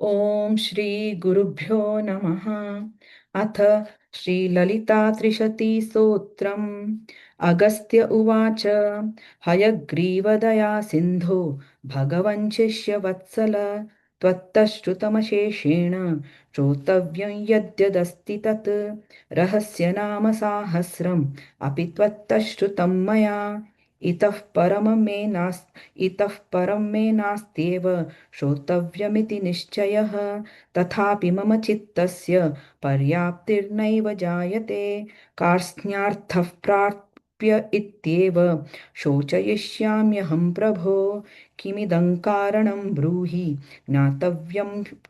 ॐ श्री गुरुभ्यो नमः। अथ श्रीललिता त्रिशतीस्तोत्रम्। अगस्त्य उवाच। हयग्रीवदया सिन्धो भगवन् शिष्यवत्सल त्वत्तश्रुतमशेषेण श्रोतव्यं यद्यदस्ति तत् रहस्यनाम साहस्रम् अपि त्वत्तश्रुतं मया। इतः परं मे नास्त्येव श्रोतव्यमिति निश्चयः। तथापि मम चित्तस्य पर्याप्तिर्नैव जायते। कार्त्स्न्यार्थः प्राप्य इत्येव शोचयिष्याम्यहं प्रभो। किमिदं कारणं ब्रूहि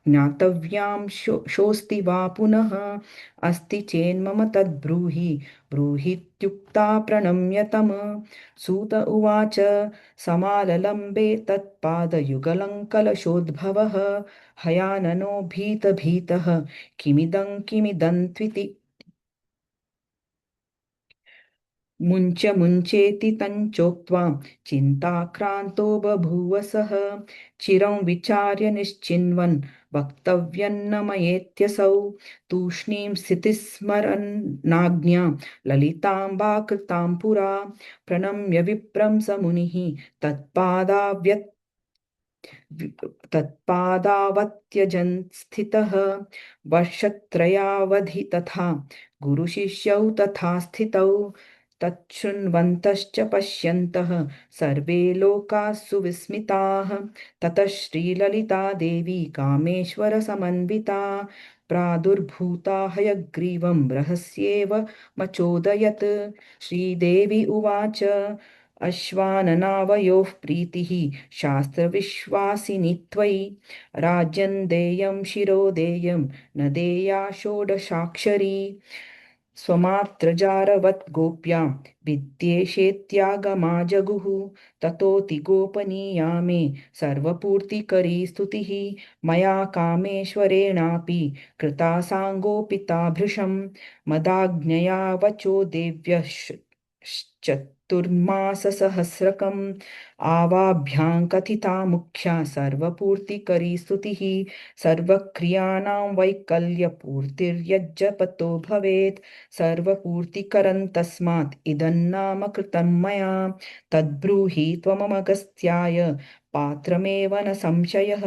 ज्ञातव्यां शोऽस्ति वा पुनः। अस्ति चेन्मम तद्ब्रूहि ब्रूहीत्युक्ता प्रणम्य तम्। सूत उवाच। समाललम्बे तत्पादयुगलङ्कलशोद्भवः हयाननो भीतभीतः किमिदं मुञ्चेति तञ्चोक्त्वा चिन्ताक्रान्तो बभूव सः। चिरं विचार्य निश्चिन्वन् वक्तव्यन्न मयेत्यसौ। तूष्णीं स्थितिस्मरन्नाज्ञा ललिताम्बा कृतां पुरा। प्रणम्य विप्रं स मुनिः तत्पादाव्यत् तत्पादावत्यजन् स्थितः। वर्षत्रयावधि तथा गुरुशिष्यौ तथा स्थितौ तच्छृण्वन्तश्च पश्यन्तः सर्वे लोकाः सुविस्मिताः। ततः श्रीललिता देवी कामेश्वरसमन्विता प्रादुर्भूता हयग्रीवं रहस्येव मचोदयत्। श्रीदेवी उवाच। अश्वाननावयोः प्रीतिः शास्त्रविश्वासिनि त्वयि। राज्यं देयं शिरो देयं न देया षोडशाक्षरी। स्वमात्रजारवत् गोप्या विद्येशेत्यागमा जगुः। ततोति गोपनीया मे सर्वपूर्तिकरी स्तुतिः। मया कामेश्वरेणापि कृता साङ्गोपिता भृशं। मदाज्ञया वचो देव्यः चतुर्माससहस्रकम्। आवाभ्यां कथिता मुख्या सर्वपूर्तिकरी स्तुतिः। सर्वक्रियाणां वैकल्यपूर्तिर्यज्जपतो भवेत् सर्वपूर्तिकरं तस्मात् इदं नाम कृतं मया। तद्ब्रूहि त्वमगस्त्याय पात्रमेव न संशयः।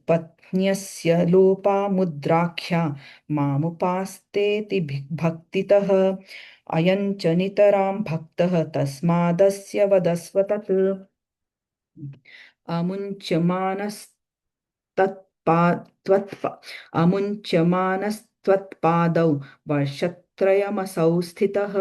पत्न्यस्य लोपामुद्राख्या मामुपास्तेति भक्तितः। अयं च नितरां भक्तः तस्मादस्य वदस्व तत्। अमुञ्च्यमानस्तत्पा त्वत्प अमुञ्च्यमानस्त्वत्पादौ वर्षत्रयमसौ स्थितः।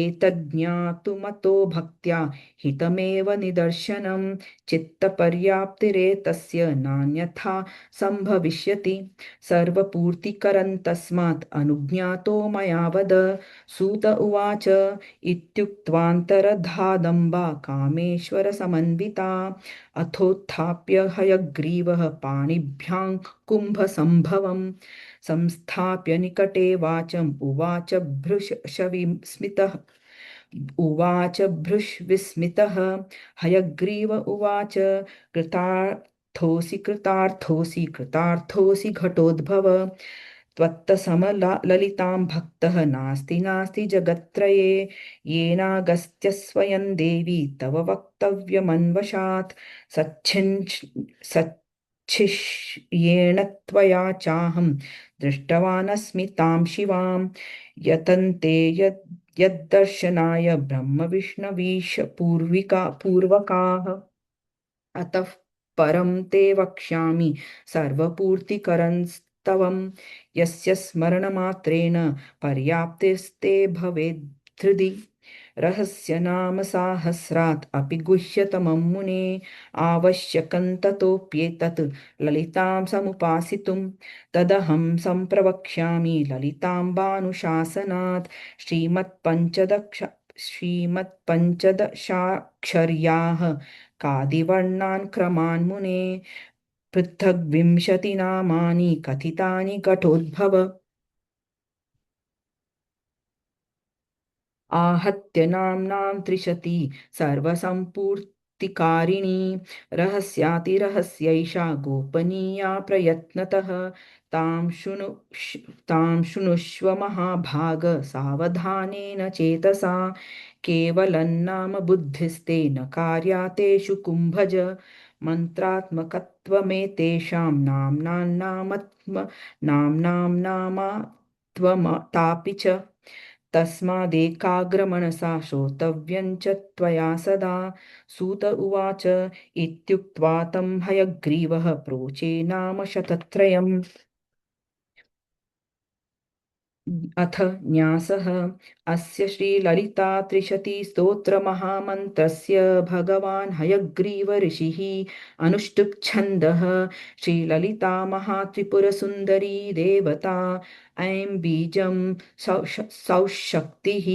एतज्ज्ञातुमतो भक्त्या हितमेव निदर्शनं। चित्तपर्याप्तिरेतस्य नान्यथा सम्भविष्यति। सर्वपूर्तिकरं तस्मात् अनुज्ञातो मया वद। सूत उवाच। इत्युक्त्वान्तरधादम्बा कामेश्वरसमन्विता अथोत्थाप्य हयग्रीवः पाणिभ्यां कुम्भसम्भवं संस्थाप्य निकटे वाचम् उवाच भृशविस्मितः। हयग्रीव उवाच। कृतार्थोऽसि कृतार्थोऽसि घटोद्भव। त्वत्तसमललितां भक्तः नास्ति जगत्त्रये। येनागस्त्य स्वयं देवी तव वक्तव्यमन्वशात् सच्छिष्येण त्वया चाहं दृष्टवानस्मि तां शिवां। यतन्ते यद्दर्शनाय ब्रह्मविष्णवीश पूर्वकाः। अतः परं ते वक्ष्यामि सर्वपूर्तिकरंस्तवं। यस्य स्मरणमात्रेण पर्याप्तिस्ते भवेद्धृदि। रहस्यनाम साहस्रात् अपि गुह्यतमं मुने। आवश्यकं ततोऽप्येतत् ललितां समुपासितुं। तदहं सम्प्रवक्ष्यामि ललिताम्बानुशासनात्। श्रीमत्पञ्चदशाक्षर्याः कादिवर्णान् क्रमान् मुने। पृथग्विंशतिनामानि कथितानि घटोद्भव। आहत्य नाम्नां त्रिशती सर्वसम्पूर्तिकरी मुक्तिकारिणी रहस्यातिरहस्यैषा गोपनीया प्रयत्नतः तां शृणु तां शृणुष्व महाभाग सावधानेन चेतसा केवलं नाम बुद्धिस्तेन कार्यातेषु कुम्भज मन्त्रात्मकत्वमेतेषां नाम्नां नामात्वमतापि च तस्मादेकाग्रमनसा श्रोतव्यं च त्वया सदा सूत उवाच इत्युक्त्वा तं हयग्रीवः प्रोचे नाम शतत्रयम् अथ न्यासः अस्य श्रीललिता त्रिशतिस्तोत्रमहामन्त्रस्य भगवान् हयग्रीव ऋषिः अनुष्टुप् छन्दः श्रीललिता महात्रिपुरसुन्दरी देवता ऐं बीजं सौशक्तिः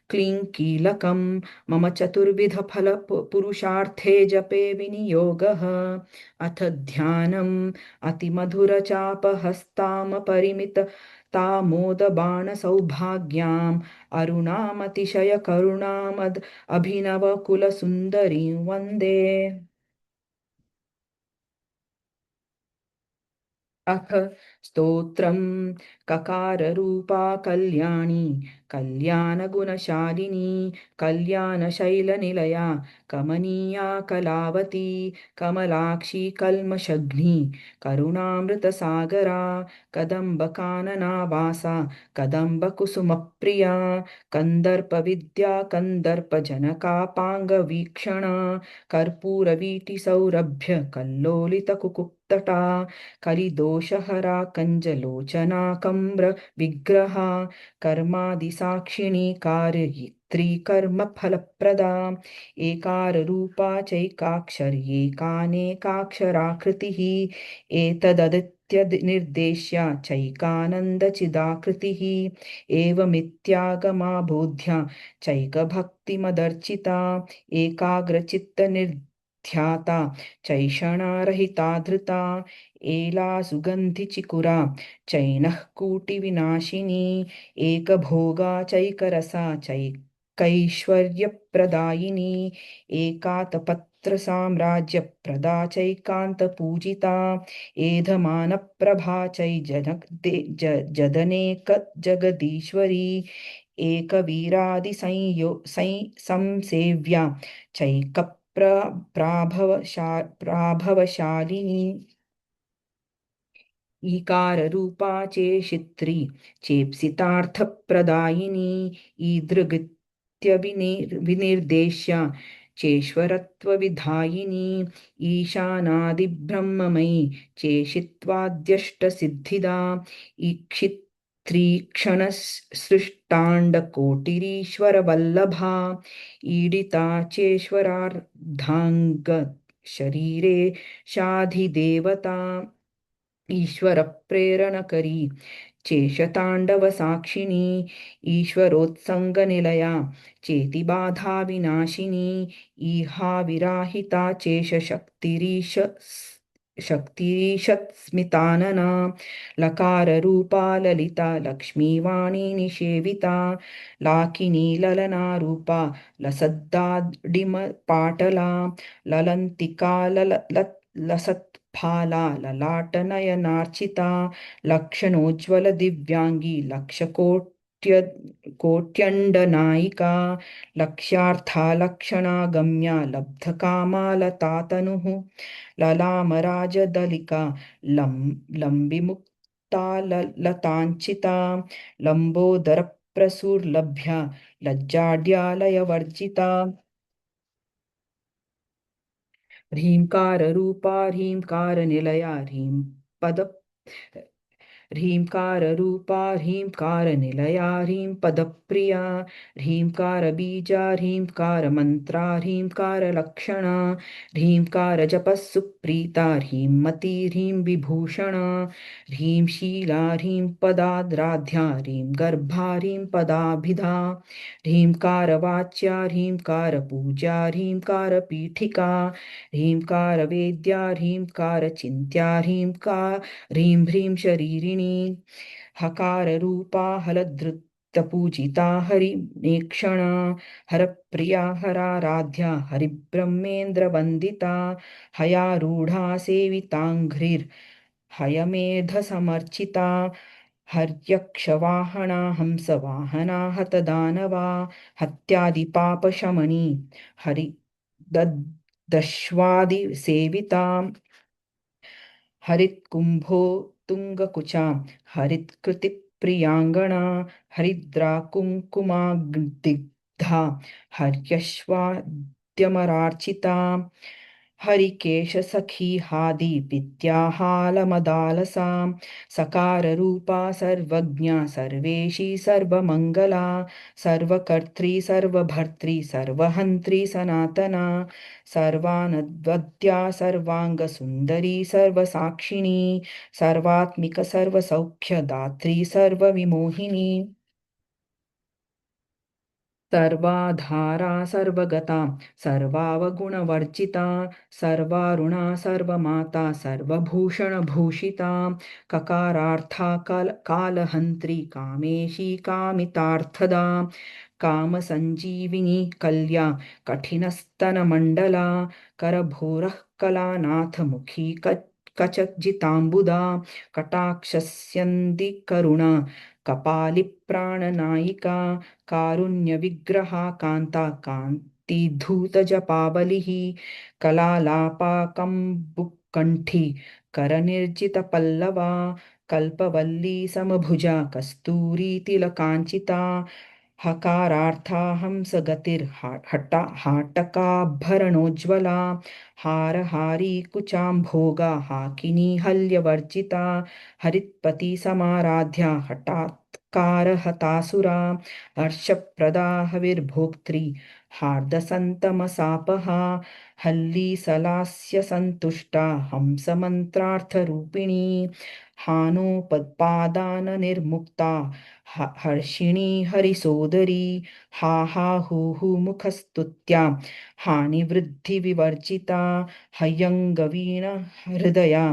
क्लीं कीलकं मम चतुर्विधफलपुरुषार्थे जपे विनियोगः अथ ध्यानम् अतिमधुरचापहस्तामपरिमित तामोदबाणसौभाग्याम् अरुणामतिशयकरुणामद् अभिनवकुलसुन्दरीं वन्दे अथ स्तोत्रम् ककाररूपा कल्याणी कल्याणगुणशालिनी कल्याणशैलनिलया कमनीया कलावती कमलाक्षी कल्मषघ्नी करुणामृतसागरा कदम्बकाननावासा कदम्बकुसुमप्रिया कन्दर्पविद्या कन्दर्पजनकापाङ्गवीक्षणा कर्पूरवीटिसौरभ्य कल्लोलितकुकुक्तटा कलिदोषहरा कञ्जलोचना कम्र विग्रहा कर्मादिसाक्षिणी कारयित्री कर्मफलप्रदा एकाररूपा चैकाक्षर्येकानेकाक्षराकृतिः एतददित्यनिर्देश्या चैकानन्दचिदाकृतिः एवमित्यागमाबोध्या चैकभक्तिमदर्चिता एकाग्रचित्तनिर्ध्याता चैषणारहिता धृता एला सुगन्धिचिकुरा चैनः कूटिविनाशिनी एकभोगा चैकरसा चैकैश्वर्यप्रदायिनी एकातपत्रसाम्राज्यप्रदा चैकान्तपूजिता एधमानप्रभा जदनेक जगदीश्वरी संसेव्या प्राभवशालिनी ईकाररूपा चेशित्री चेप्सितार्थप्रदायिनी विनिर्देश्या चेश्वरत्वविधायिनी ईशानादिब्रह्ममयी चेशित्वाद्यष्टसिद्धिदा ईक्षित्रीक्षणसृष्टाण्डकोटिरीश्वरवल्लभा ईडिता चेश्वरार्धाङ्ग शरीरे शाधिदेवता ईश्वरप्रेरणकरी चेशताण्डवसाक्षिणी ईश्वरोत्सङ्गनिलया चेतिबाधाविनाशिनी ईहाविराहिता शक्तिरीशत्स्मितानना लकाररूपा ललिता लक्ष्मीवाणी निषेविता लाकिनी ललनारूपा लसद्दाडिमपाटला ललन्तिका लसत्फाला ललाटनयनार्चिता लक्षणोज्ज्वलदिव्याङ्गी कोट्यण्डनायिका लक्ष्यार्था लक्षणागम्या लब्धकामा लतातनुः ललामराजदलिका लम्बिमुक्ता लताञ्चिता लम्बोदरप्रसुर्लभ्या लज्जाड्यालयवर्जिता ह्रीङ्काररूपा ह्रीङ्कारनिलया पद ह्रीङ्काररूपा ह्रीङ्कारनिलया ह्रीं पदप्रिया ह्रीङ्कारबीजा ह्रीङ्कारमन्त्रा ह्रीङ्कारलक्षणा ह्रीङ्कारजपः सुप्रीता ह्रींमती ह्रीं विभूषणा ह्रीं शीला ह्रीं पदाद्राध्या ह्रीं गर्भा ह्रीं पदाभिधा ह्रीङ्कारवाच्या ह्रीङ्कारपूजा ह्रीङ्कारपीठिका ह्रीङ्कारवेद्या ह्रीङ्कारचिन्त्या ह्रीं ह्रीं शरीरिणी हकाररूपा हलधृत् हरिभक्तपूजिता हरिनेक्षणा हरप्रिया हराराध्या हरिब्रह्मेन्द्रवन्दिता हयारूढा सेविताङ्घ्रिर्हयमेधसमर्चिता हर्यक्षवाहना हंसवाहना हतदानवा हत्यादिपापशमनी हरिदश्वादिसेविता हरित्कुम्भो तुङ्गकुचा हरित्कृतिप्रियाङ्गना हरिद्राकुङ्कुमाग्दिग्धा हर्यश्वाद्यमरार्चिता हरिकेशसखी हादिविद्याहालमदालसा सकाररूपा सर्वज्ञा सर्वेशी सर्वमङ्गला सर्वकर्त्री सर्वभर्त्री सर्वहन्त्री सनातना सर्वानद्वद्या सर्वाङ्गसुन्दरी सर्वसाक्षिणी सर्वात्मिक सर्वसौख्यदात्री सर्वविमोहिनी सर्वाधारा सर्वगता सर्वावगुणवर्जिता सर्वारुणा सर्वमाता सर्वभूषणभूषिता ककारार्था कालहन्त्री कामेशी कामितार्थदा कामसञ्जीविनी कल्या कठिनस्तनमण्डला करभोरः कलानाथमुखी कचजिताम्बुदा कटाक्षस्यन्दिकरुणा कपालिप्राणनायिका कारुण्यविग्रहा कान्ता कान्तिधूतजपावलिः कलालापाकम्बुकण्ठी करनिर्जितपल्लवा कल्पवल्ली समभुजा कस्तूरीतिलकाञ्चिता हकारार्था हाटकाभरणोज्ज्वला हारहारी कुचाम्भोगा हाकिनी हल्यवर्जिता हरित्पतिसमाराध्या हठात्कारहतासुरा हर्षप्रदा हविर्भोक्त्री हार्दसन्तमसापहा हल्लीसलास्य सन्तुष्टा हंसमन्त्रार्थरूपिणी हानोपपादाननिर्मुक्ता हर्षिणी हरिसोदरी हा हा हू मुखस्तुत्या हानिवृद्धिविवर्जिता हयङ्गवीण हृदया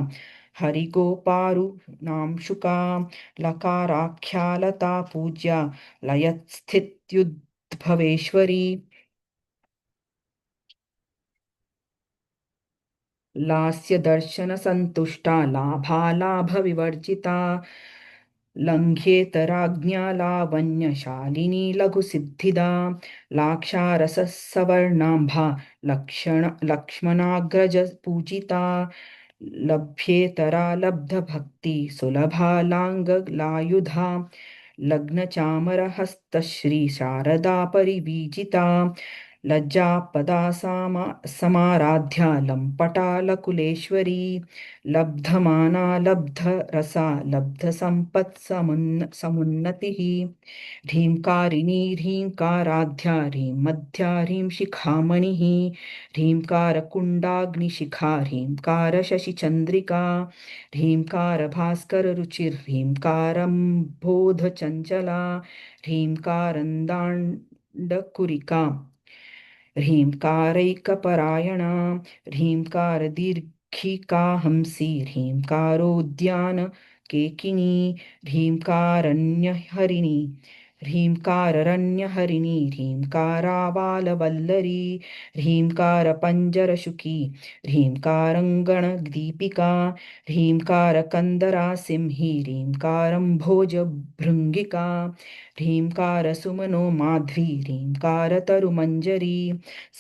हरिगोपारुणांशुका लकाराख्यालता पूज्या लयत्स्थित्युद्भवेश्वरी लास्यदर्शनसन्तुष्टा लाभालाभविवर्जिता लङ्घ्येतराज्ञा लावण्यशालिनी लघुसिद्धिदा लाक्षारससवर्णाम्भा लक्ष्मणाग्रजपूजिता लभ्येतरा लब्धभक्ति सुलभा लाङ्गलायुधा लग्नचामरहस्तश्री शारदा परिवीजिता लज्जापदा समाराध्या लम्पटालकुलेश्वरी लब्धमाना लब्धरसा लब्धसम्पत्समुन्नतिः ह्रीङ्कारिणी ह्रीङ्काराध्या ह्रीं मध्या ह्रीं शिखामणिः ह्रीङ्कारकुण्डाग्निशिखा ह्रीङ्कारशशिचन्द्रिका ह्रीङ्कारभास्कररुचिर्ह्रीङ्कारम्भोधचञ्चला ह्रीङ्कारन्दाण्डकुरिका ह्रीङ्कारैकपरायणा ह्रीङ्कारदीर्घिका हंसी ह्रीङ्कारोद्यानकेकिनी ह्रीङ्कारण्यहरिणी ह्रीङ्काररण्यहरिणी ह्रीङ्कारावालवल्लरी ह्रीङ्कारपञ्जरशुकी ह्रीङ्कारङ्गणदीपिका ह्रीङ्कारकन्दरासिंही ह्रीङ्कारम्भोजभृङ्गिका ह्रीङ्कारसुमनो माध्वी ह्रीङ्कारतरुमञ्जरी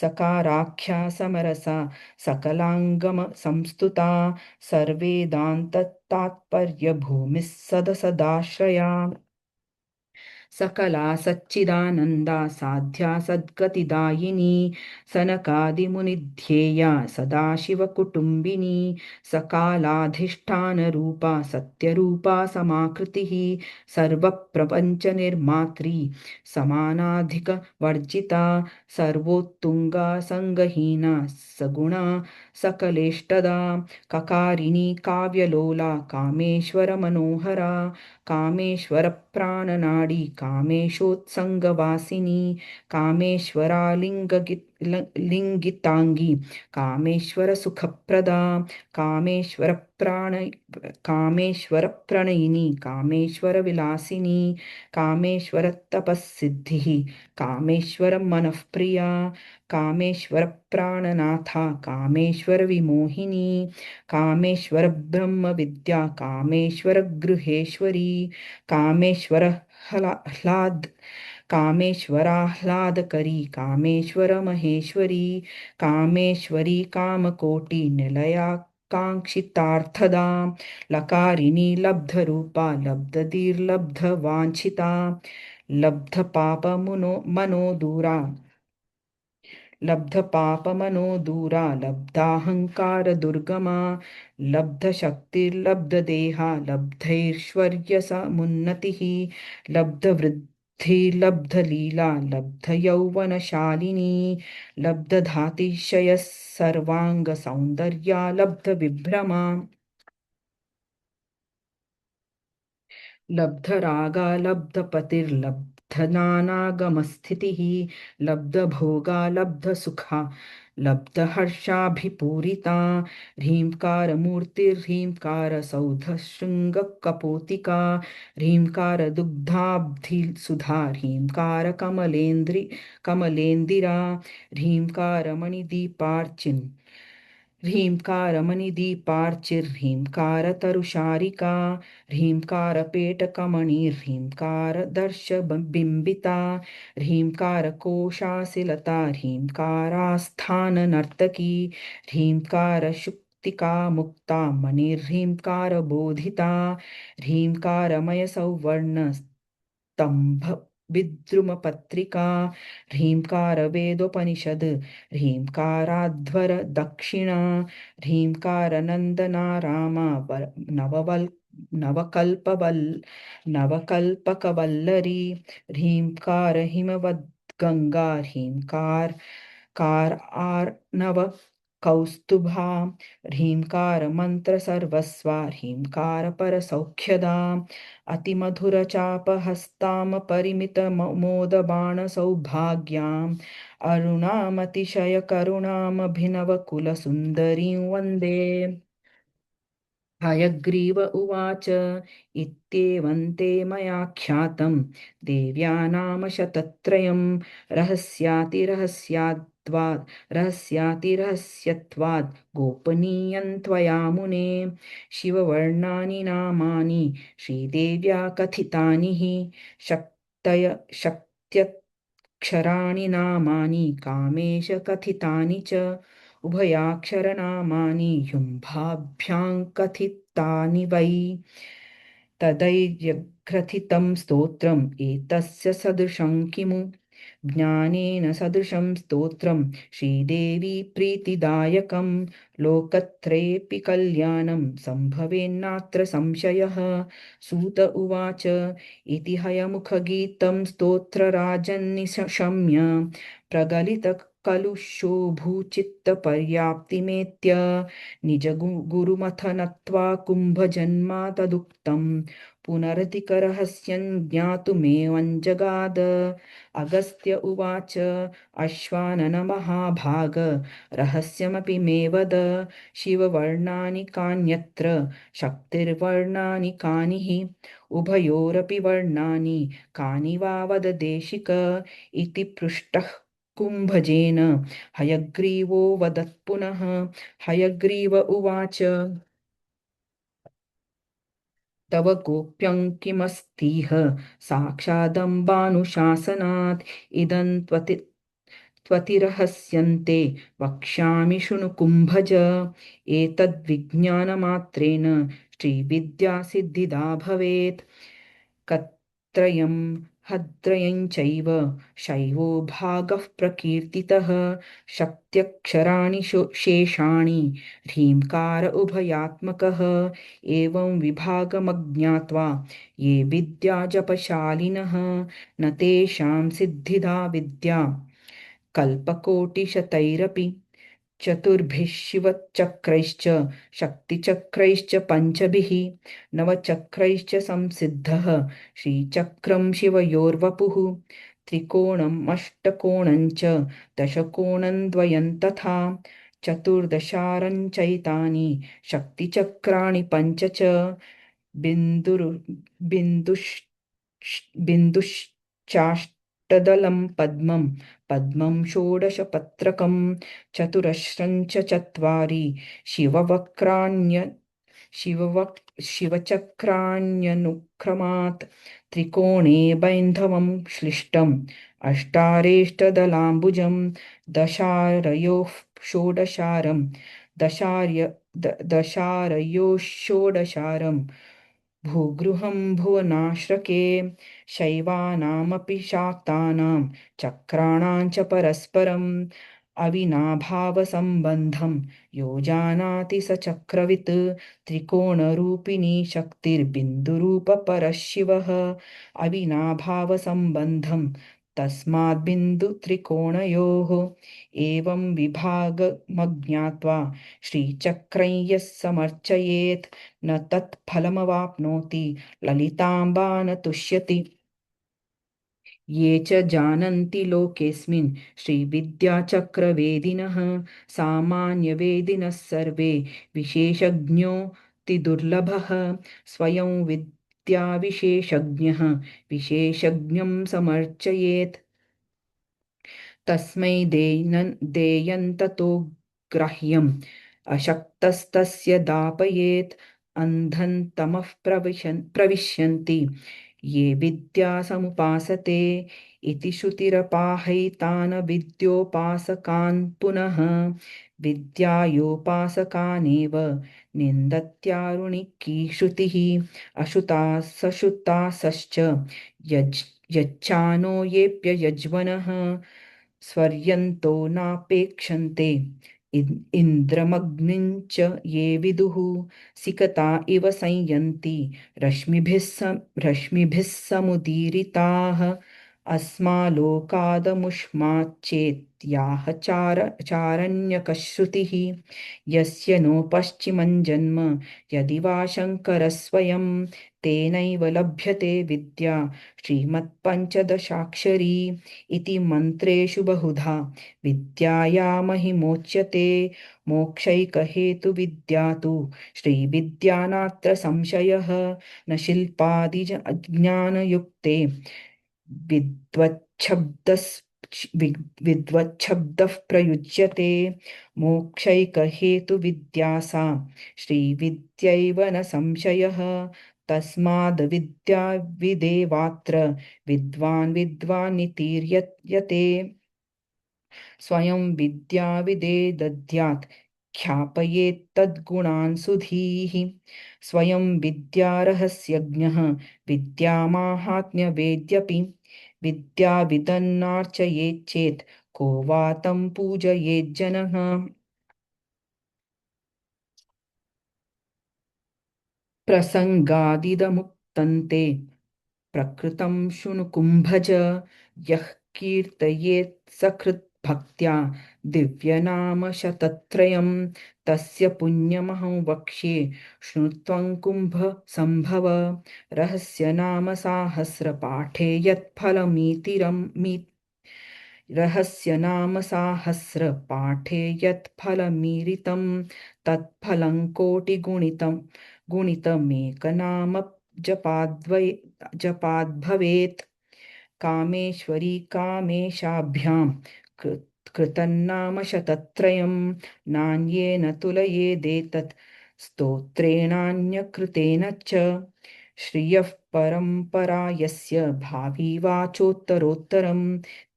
सकाराख्या समरसा सकलाङ्गमसंस्तुता सर्वेदान्ततात्पर्यभूमिः सदसदाश्रया सकला सच्चिदानन्दा साध्या सद्गतिदायिनी सनकादिमुनिध्येया सदाशिवकुटुम्बिनी सकालाधिष्ठानरूपा सत्यरूपा समाकृतिः सर्वप्रपञ्चनिर्मात्री समानाधिकवर्जिता सर्वोत्तुङ्गा सङ्गहीना सगुणा सकलेष्टदा ककारिणी काव्यलोला कामेश्वरमनोहरा कामेश्वरप्राणनाडी कामेशोत्सङ्गवासिनी लिङ्गिताङ्गी कामेश्वरसुखप्रदा कामेश्वरप्राण कामेश्वरप्रणयिनी कामेश्वरविलासिनी कामेश्वरतपःसिद्धिः कामेश्वरमनःप्रिया कामेश्वरप्राणनाथा कामेश्वरविमोहिनी कामेश्वरब्रह्मविद्या कामेश्वरगृहेश्वरी कामेश्वरह्लाद कामेश्वराह्लादकरी कामेश्वरमहेश्वरी कामेश्वरी कामकोटिनिलया काङ्क्षितार्थदा लकारिणी लब्धरूपा लब्धदीर्लब्धवाञ्छिता लब्धपापमुनो मनोदूरा लब्धपापमनोदूरा लब्धाहङ्कारदुर्गमा लब्धशक्तिर्लब्धदेहा लब्धैश्वर्यसमुन्नतिः लब्धवृद्धिर्लब्धलीला लब्धयौवनशालिनी लब्धधातिशयः सर्वाङ्गसौन्दर्या लब्धविभ्रमा लब्धरागा लब्धपतिर्लब्धनानागमस्थितिः लब्धभोगा लब्धसुखा लब्धहर्षाभिपूरिता ह्रीङ्कारमूर्तिर्ह्रीङ्कारसौधशृङ्गकपोतिका ह्रीङ्कारदुग्धाब्धिसुधा कमलेन्दिरा ह्रीङ्कारमणिदीपार्चिन् ह्रीङ्कारमणिदीपार्चिर्ह्रीङ्कारतरुशारिका ह्रीङ्कारपेटकमणिर्ह्रीङ्कारदर्शबिम्बिता ह्रीङ्कारकोशासिलता ह्रीङ्कारास्थाननर्तकी ह्रीङ्कारशुक्तिका मुक्ता मणिर्ह्रीङ्कारबोधिता ह्रीङ्कारमयसौवर्ण स्तंभ विद्रुमपत्रिका ह्रीङ्कारवेदोपनिषद् ह्रीङ्काराध्वर दक्षिणा ह्रीङ्कारनन्दनारामा नवकल्पवल् नवकल्पकवल्लरी ह्रीङ्कारहिमवद्गङ्गा ह्रीङ्कार आर्णव कौस्तुभा ह्रीङ्कारमन्त्रसर्वस्वा ह्रीङ्कारपरसौख्यदा अतिमधुरचापहस्तां परिमितमोदबाणसौभाग्याम् अरुणामतिशयकरुणामभिनवकुलसुन्दरीं वन्दे हयग्रीव उवाच इत्येवन्ते मया ख्यातं देव्या नाम शतत्रयं रहस्यातिरहस्यत्वात् गोपनीयं त्वया मुने शिववर्णानि नामानि श्रीदेव्या कथितानि हि शक्त्यक्षराणि नामानि कामेश कथितानि च उभयाक्षरनामानि युम्भाभ्यां कथितानि वै तदैर्यग्रथितं स्तोत्रम् एतस्य सदृशं किमु ज्ञानेन सदृशं स्तोत्रं श्रीदेवी प्रीतिदायकं लोकत्रयेऽपि कल्याणं सम्भवेन्नात्र संशयः सूत उवाच इति हयमुखगीतं स्तोत्रराजन्निशम्य प्रगलितकलुषोऽभूचित्तपर्याप्तिमेत्य निजगुरुमथ नत्वा कुम्भजन्मा तदुक्तं पुनरधिकरहस्यं ज्ञातुमेवञ्जगाद अगस्त्य उवाच अश्वानन महाभाग रहस्यमपि मे वद शिववर्णानि कान्यत्र शक्तिर्वर्णानि कानि हि उभयोरपि वर्णानि कानि वा वद देशिक इति पृष्टः कुम्भजेन हयग्रीवो वदत्पुनः हयग्रीव उवाच तव गोप्यं किमस्तीह साक्षादम्बानुशासनात् इदं त्वतिरहस्यन्ते वक्ष्यामि शृणु कुम्भज एतद्विज्ञानमात्रेण श्रीविद्या सिद्धिदा भवेत् कत्रयं हत्रयं चैव शैवो भागः प्रकीर्तितः शक्त्यक्षराणि शेषाणि ह्रीङ्कार उभयात्मकः एवं विभागमज्ञात्वा ये विद्याजपशालिनः न तेषां सिद्धिदा विद्या कल्पकोटिशतैरपि चतुर्भिः शिवचक्रैश्च शक्तिचक्रैश्च पञ्चभिः नवचक्रैश्च संसिद्धः श्रीचक्रं शिवयोर्वपुः त्रिकोणम् अष्टकोणञ्च दशकोणं द्वयं तथा चतुर्दशारञ्चैतानि शक्तिचक्राणि पञ्च च बिन्दुरु बिन्दुश्च बिन्दुश्चाष्टदलं पद्मं पद्मं षोडशपत्रकं चतुरस्रं च चत्वारि शिववक्राण्य शिवचक्राण्यनुक्रमात् त्रिकोणे बैन्धवं श्लिष्टम् अष्टारेष्टदलाम्बुजं दशारयोः षोडशारं दशारयोः षोडशारं भूगृहं भुवनाश्रके शैवानामपि शाक्तानां चक्राणां च परस्परम् अविनाभावसम्बन्धं यो जानाति स चक्रवित् त्रिकोणरूपिणी शक्तिर्बिन्दुरूपपरशिवः अविनाभावसम्बन्धं तस्माद्बिन्दुत्रिकोणयोः एवं विभागमज्ञात्वा श्रीचक्रं यः समर्चयेत् न तत्फलमवाप्नोति ललिताम्बा न तुष्यति ये च जानन्ति लोकेऽस्मिन् श्रीविद्याचक्रवेदिनः सामान्यवेदिनः सर्वे विशेषज्ञोऽतिदुर्लभः स्वयं विद्याविशेषज्ञः विशेषज्ञं समर्चयेत् तस्मै देयन्ततो ग्राह्यम् अशक्तस्तस्य दापयेत् अन्धं तमः प्रविशन्ति ये विद्यासमुपासते इति श्रुतिरपाहैतान् विद्योपासकान् पुनः विद्यायोपासकानेव निन्दत्यारुणिकी श्रुतिः अश्रुताः सश्रुतासश्च यच्चानो येऽप्ययज्वनः स्वर्यन्तो नापेक्षन्ते इन्द्रमग्निं च ये विदुः सिकता इव संयन्ति रश्मिभिः समुदीरिताः अस्मालोकादमुष्माच्चेत्याह चारण्यकश्रुतिः यस्य नो पश्चिमं जन्म यदि वा शङ्करः स्वयं तेनैव लभ्यते विद्या श्रीमत्पञ्चदशाक्षरी इति मन्त्रेषु बहुधा विद्याया महिमोच्यते मोक्षैकहेतुविद्या तु श्रीविद्या नात्र संशयः न शिल्पादिज अज्ञानयुक्ते विद्वच्छब्दः प्रयुज्यते मोक्षैकहेतुविद्या सा श्रीविद्यैव न संशयः तस्माद् विद्याविदेवात्र विद्वान् विद्वानितीर्यते स्वयं विद्याविदे दद्यात् ख्यापयेत्तद्गुणान् सुधीः स्वयं विद्यारहस्यज्ञः विद्यामाहात्म्यवेद्यपि विद्याविदन्नार्चयेच्चेत् को वा तं पूजयेज्जनः प्रसङ्गादिदमुक्तन्ते प्रकृतं शृणु कुम्भज यः कीर्तयेत् सकृद्भक्त्या दिव्यनामशतत्रयं तस्य पुण्यमहं वक्ष्ये शृणुत्वं कुम्भसम्भव रहस्यनामसाहस्रपाठे यत्फलमीतिरं रहस्यनामसाहस्रपाठे यत्फलमीरितं तत्फलं कोटिगुणितं गुणितमेकनाम जपाद्भवेत् कामेश्वरी कामेशाभ्यां कृतन्नाम शतत्रयं नान्येन तुलयेदेतत् स्तोत्रेणान्यकृतेन च श्रियः परम्परा यस्य भावी वाचोत्तरोत्तरं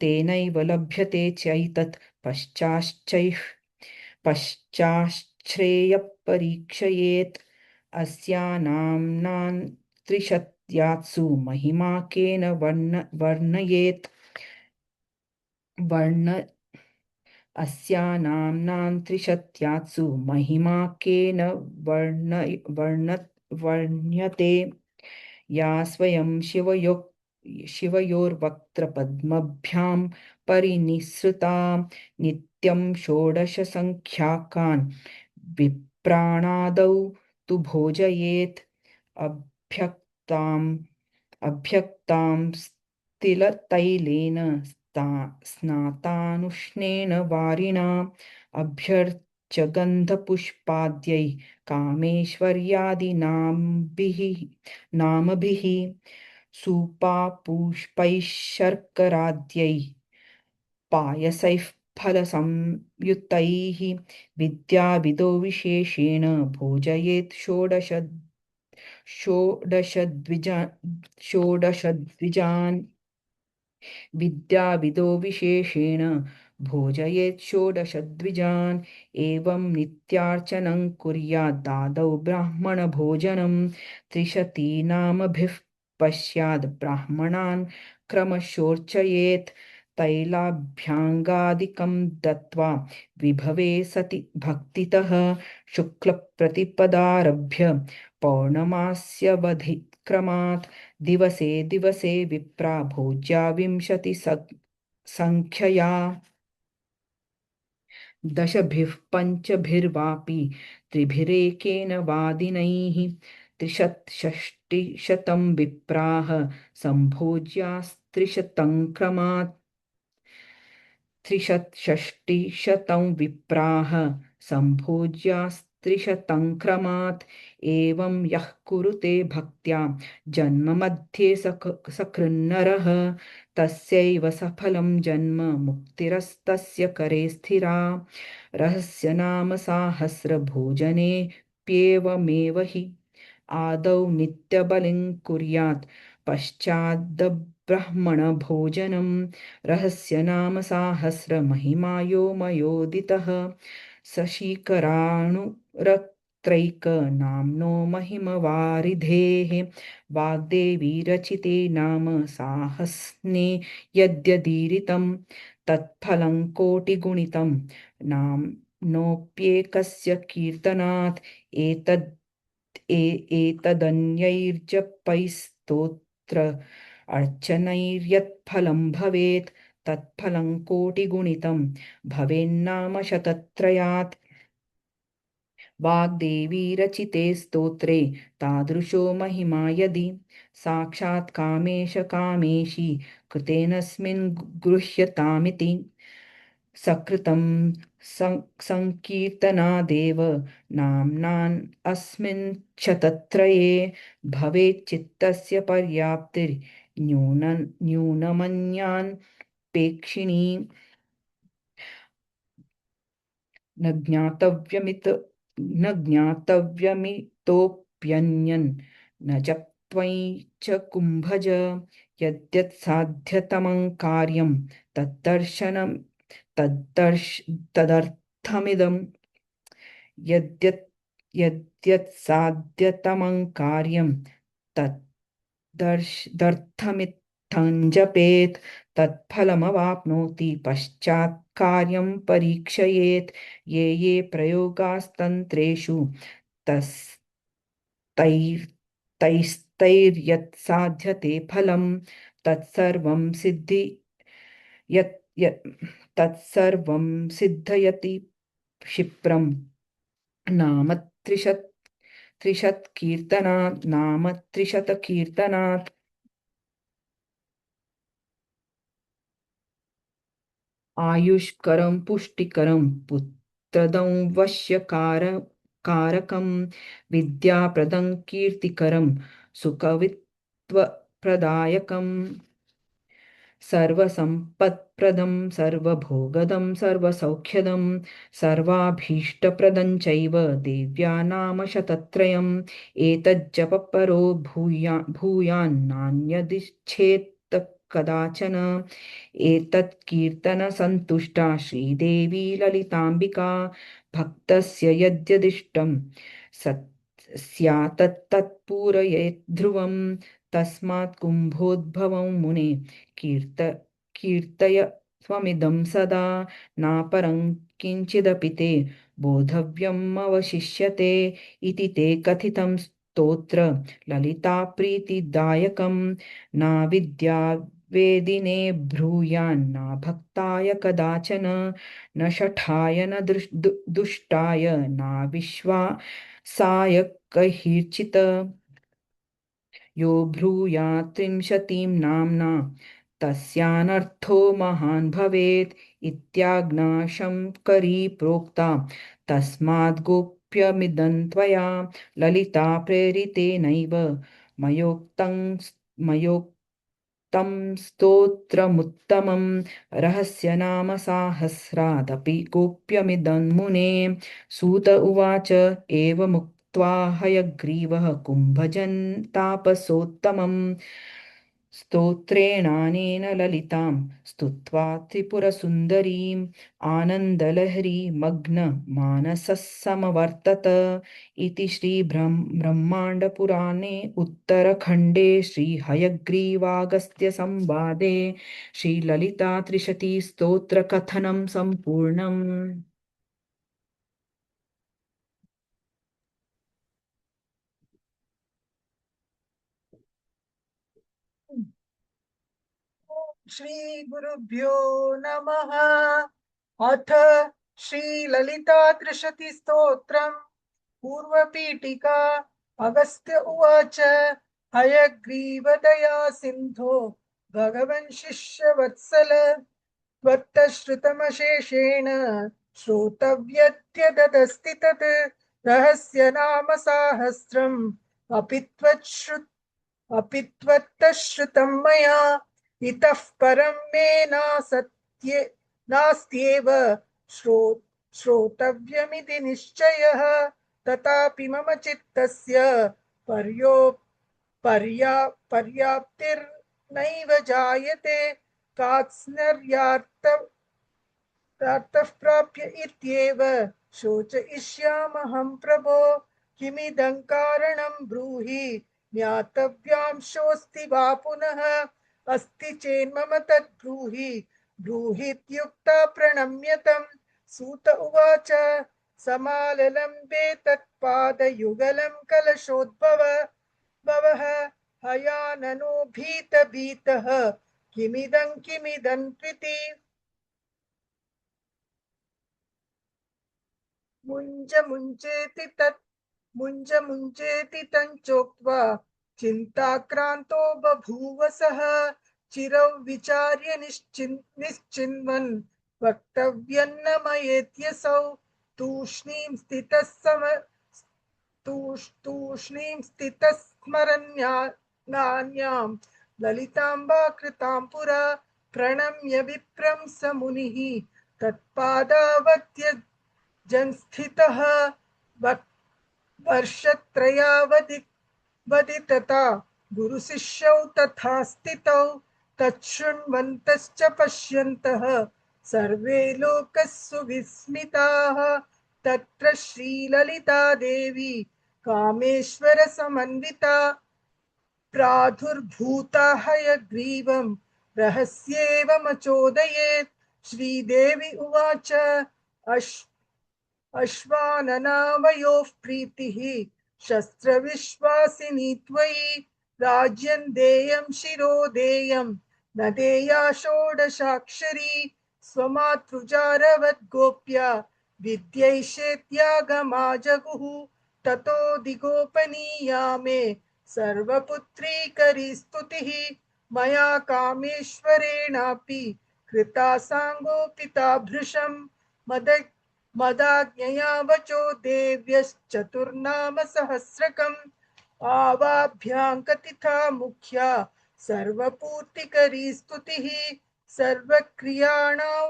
तेनैव लभ्यते चैतत् पश्चाश्रेयः परीक्षयेत् अस्या नाम्नां त्रिशत्यात्सु महिमा केन वर्णयेत् वर्ण अस्या नाम्नां त्रिशत्यात्सु महिमा केन वर्ण्यते या स्वयं शिवयोर्वक्त्रपद्मभ्यां परिनिसृता नित्यं षोडशसङ्ख्याकान् विप्राणादौ तु भोजयेत् अभ्यक्ताम् अभ्यक्तां स्थिलतैलेन स्नातानुष्णेन वारिणा अभ्यर्च्य गन्धपुष्पाद्यै कामेश्वर्यादिनाम्भिः नामभिः सूपापुष्पैः शर्कराद्यैः पायसैः फलसंयुतैः विद्याविदो विशेषेण भोजयेत् षोडशद्विजा षोडशद्विजान् विद्याविदो विशेषेण भोजयेत् षोडशद्विजान् एवं नित्यार्चनं कुर्यादादौ ब्राह्मणभोजनं त्रिशतीनामभिः पश्याद् ब्राह्मणान् क्रमशोर्चयेत् तैलाभ्याङ्गादिकं दत्त्वा विभवे सति भक्तितः शुक्लप्रतिपदारभ्य पौर्णमास्यवधिक्रमात् दिवसे दिवसे विप्रा भोज्या विंशतिसङ्ख्यया दशभिः पञ्चभिर्वापि त्रिभिरेकेन वादिनैः त्रिशतषष्टिशतं विप्राः सम्भोज्यास्त्रिशतं क्रमात् त्रिषट्षष्टिशतं विप्राः सम्भोज्यास्त्रिशतं क्रमात् एवं यः कुरुते भक्त्या जन्ममध्ये सकृन्नरः तस्यैव सफलं जन्म मुक्तिरस्तस्य करे स्थिरा रहस्यनाम साहस्रभोजनेऽप्येवमेव हि आदौ नित्यबलिं कुर्यात् पश्चाद्ब्रह्मणभोजनं रहस्यनाम साहस्रमहिमायो मयोदितः शशीकराणुरत्रैकनाम्नो महिमवारिधेः वाग्देवी रचिते नाम साहस्ने यद्यदीरितं तत्फलं कोटिगुणितं नाम्नोऽप्येकस्य कीर्तनात् एतदन्यैर्जपैस्तोत्र अर्चनैर्यत्फलं भवेत् तत्फलं कोटिगुणितं भवेन्नाम शतत्रयात् वाग्देवी रचिते स्तोत्रे तादृशो महिमा यदि साक्षात् कामेश कामेशी कृतेनस्मिन् गृह्यतामिति सकृतं सङ्कीर्तनादेव नाम्नान् अस्मिन् शतत्रये भवेत् चित्तस्य पर्याप्तिर्न्यूनमन्यान्पेक्षिणी न ज्ञातव्यमित न ज्ञातव्यमितोऽप्यन्यन् न जप्त्वै च कुम्भज यद्यत् साध्यतमं कार्यं तद्दर्शनं तदर्थमिदं यद्यत् यद्यत् साध्यतमं कार्यं तदर्थमित्थं जपेत् तत्फलमवाप्नोति पश्चात् कार्यं परीक्षयेत् ये ये प्रयोगास्तन्त्रेषु तैस्तैर्यत् साध्यते फलं तत्सर्वं सिद्धि यत् यत् तत्सर्वं सिद्धयति क्षिप्रं नाम त्रिशतकीर्तनात् आयुष्करं पुष्टिकरं पुत्रदं वश्यकारकं विद्याप्रदं कीर्तिकरं सुखवित्वप्रदायकम् सर्वसम्पत्प्रदं सर्वभोगदं सर्वसौख्यदं सर्वाभीष्टप्रदं चैव देव्या नाम शतत्रयम् एतज्जपपरो भूयान्नान्यदिच्छेत् कदाचन एतत् कीर्तनसन्तुष्टा श्रीदेवी ललिताम्बिका भक्तस्य यद्यदिष्टं स्यात्तत्पूरयेत् ध्रुवम् तस्मात् कुम्भोद्भवं मुने कीर्तय त्वमिदं सदा नापरं किञ्चिदपि ते बोधव्यम् अवशिष्यते इति ते कथितं स्तोत्र ललिताप्रीतिदायकं नाविद्या वेदिने ब्रूयान्ना भक्ताय कदाचन न शठाय न दुष्टाय न विश्वासाय कैर्चित् यो ब्रूयात् त्रिंशतिं नाम्ना तस्यानर्थो महान् भवेत् इत्याज्ञा शङ्करी प्रोक्ता तस्माद् गोप्यमिदं त्वया ललिता प्रेरितेनैव मयोक्तं तं स्तोत्रमुत्तमं रहस्यनामसाहस्रादपि गोप्यमिदं मुने सूत उवाच एवमुक्त्वा हयग्रीवः कुम्भजन्तापसोत्तमम् स्तोत्रेणानेन ललितां स्तुत्वा त्रिपुरसुन्दरीम् आनन्दलहरी मग्नमानसः समवर्तत इति ब्रह्माण्डपुराणे उत्तरखण्डे श्रीहयग्रीवागस्त्यसंवादे श्रीललिता त्रिशतीस्तोत्रकथनं सम्पूर्णम्। श्री गुरुभ्यो नमः। अथ श्री ललिता त्रिशति स्तोत्रम् पूर्वपीठिका। अगस्त्य उवाच हयग्रीवदया सिन्धो भगवन् शिष्यवत्सल त्वत्तश्रुतमशेषेण श्रोतव्यत्यदस्ति तत् रहस्य नाम साहस्रम् अपि त्वत्तश्रुतं मया इतः परं मे नास्त्येव श्रोतव्यमिति निश्चयः। तथापि मम चित्तस्य पर्याप्तिर्नैव जायते कात्स्नर्यार्थः प्राप्य इत्येव शोचयिष्यामहं प्रभो। किमिदं कारणं ब्रूहि ज्ञातव्यांशोऽस्ति वा पुनः अस्ति चेन्मम तद्ब्रूहि ब्रूहीत्युक्ता प्रणम्यतं। सूत उवाच समाललम्बे तत्पादयुगलं कलशोद्भव भवः हयाननो भीतः किमिदं त्विति मुञ्जेति तञ्चोक्त्वा चिन्ताक्रान्तो बभूव सः चिरौ विचार्य निश्चिन्वन् वक्तव्यन्न मयेत्यसौ तूष्णीं स्थितः स्मरण्यानान्यां ललिताम्बा कृतां पुरा प्रणम्य विप्रं स मुनिः तत्पादावत्यजन्स्थितः वर्षत्रयावधि तथा गुरुशिष्यौ तथा स्थितौ तच्छृण्वन्तश्च पश्यन्तः सर्वे लोकः सुविस्मिताः। तत्र श्रीललिता देवी कामेश्वर समन्विता प्रादुर्भूता हयग्रीवं रहस्येवमचोदयेत्। श्रीदेवी उवाच अश्वाननावयोः प्रीतिः शस्त्रविश्वासिनी त्वयि राज्यं देयं शिरो देयं न देया षोडशाक्षरी स्वमातृजारवद्गोप्या विद्यैषेत्यागमा जगुः ततो दिगोपनीया मे सर्वपुत्रीकरी स्तुतिः मया कामेश्वरेणापि कृता साङ्गोपिता भृशं मदाज्ञया वचो देव्यश्चतुर्नाम सहस्रकम् आवाभ्यां कथिता मुख्या सर्वपूर्तिकरी स्तुतिः सर्वक्रियाणां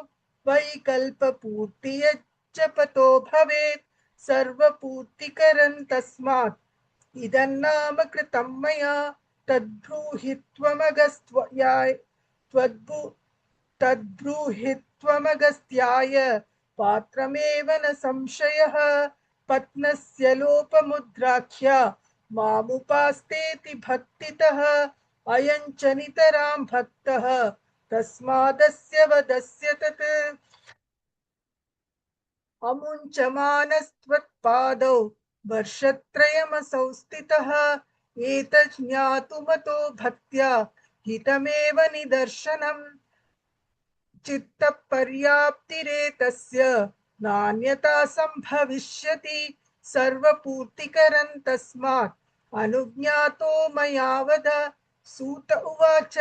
वैकल्पपूर्तियज्जपतो भवेत् सर्वपूर्तिकरं तस्मात् इदन्नाम कृतं मया तद्ब्रूहि त्वमगस्त्याय पात्रमेव न संशयः पत्नस्य लोपमुद्राख्या मामुपास्तेति भक्तितः अयं च नितरां भक्तः तस्मादस्य वदस्य तत् अमुञ्चमानस्त्वत्पादौ वर्षत्रयमसौ स्थितः एतज्ज्ञातुमतो भक्त्या हितमेव निदर्शनम् चित्तपर्याप्तिरेतस्य नान्यथा सम्भविष्यति सर्वपूर्तिकरं तस्मात् अनुज्ञातो मया वद। सूत उवाच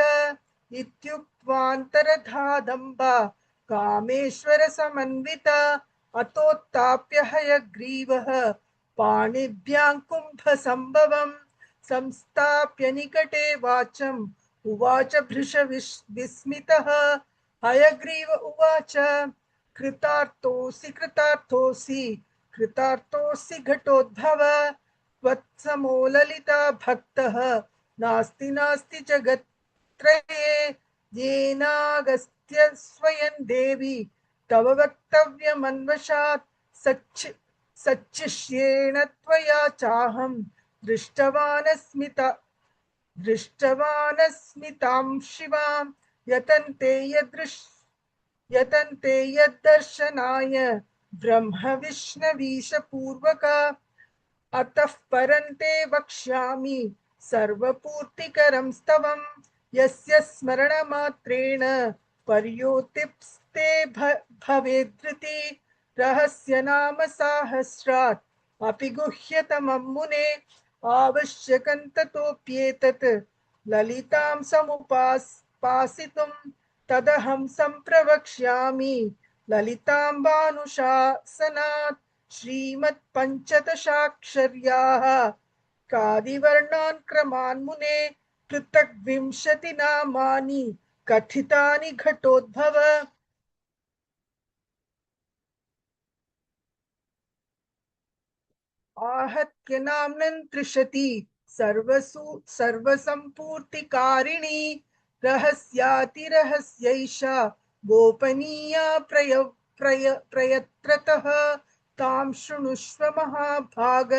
इत्युक्त्वान्तरधादम्बा कामेश्वरसमन्विता अतोत्थाप्य हयग्रीवः पाणिभ्यां कुम्भसम्भवम् संस्थाप्य निकटे वाचम् उवाच विस्मितः। हयग्रीव उवाच कृतार्थोऽसि कृतार्थोऽसि कृतार्थोऽसि घटोद्भव त्वत्समो ललिता भक्तः नास्ति नास्ति जगत्त्रये येनागस्त्य स्वयं देवी तव वक्तव्यमन्वशात् सच्चिष्येण त्वया चाहं दृष्टवानस्मितां शिवां यतन्ते यद्दर्शनाय ब्रह्म विष्णवीशपूर्वका। अतः परन्ते वक्ष्यामि सर्वपूर्तिकरं स्तवम् यस्य स्मरणमात्रेण पर्योतिप्स्ते भवेद्धृति रहस्य नाम साहस्रात् अपि गुह्यतमं मुने आवश्यकं ततोऽप्येतत् ललितां समुपासितुं तदहं सम्प्रवक्ष्यामि ललितां भानुशासनात् श्रीमत्पञ्चदशाक्षर्याः कादिवर्णान् क्रमान् मुने पृथक् विंशतिनामानि कथितानि घटोद्भव। आहत्य नाम्नं त्रिशति सर्वसम्पूर्तिकारिणी रहस्यातिरहस्यैषा गोपनीया प्रयत्रतः तां शृणुष्व महाभाग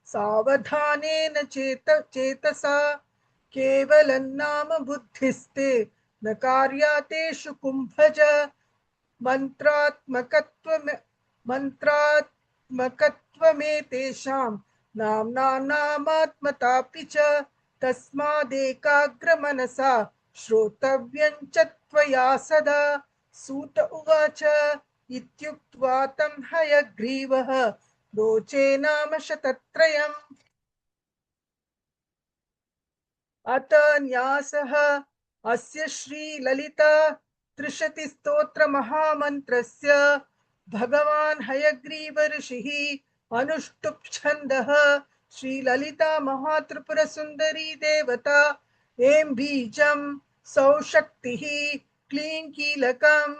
सावधानेन चेतसा केवलं नाम बुद्धिस्ते न कार्यातेषु कुम्भज मन्त्रात्मकत्वम मन्त्रात्मकत्वमेतेषां नाम्नामात्मतापि च तस्मादेकाग्रमनसा श्रोतव्यं च त्वया सदा। सूत उवाच इत्युक्त्वा तं हयग्रीवः रोचे नाम शतत्रयम्। अत न्यासः अस्य श्रीललिता त्रिशतिस्तोत्रमहामन्त्रस्य भगवान् हयग्रीव ऋषिः अनुष्टुप् छन्दः श्रीललिता महात्रिपुरसुन्दरी देवता ऐं बीजं सौशक्तिः क्लीं कीलकं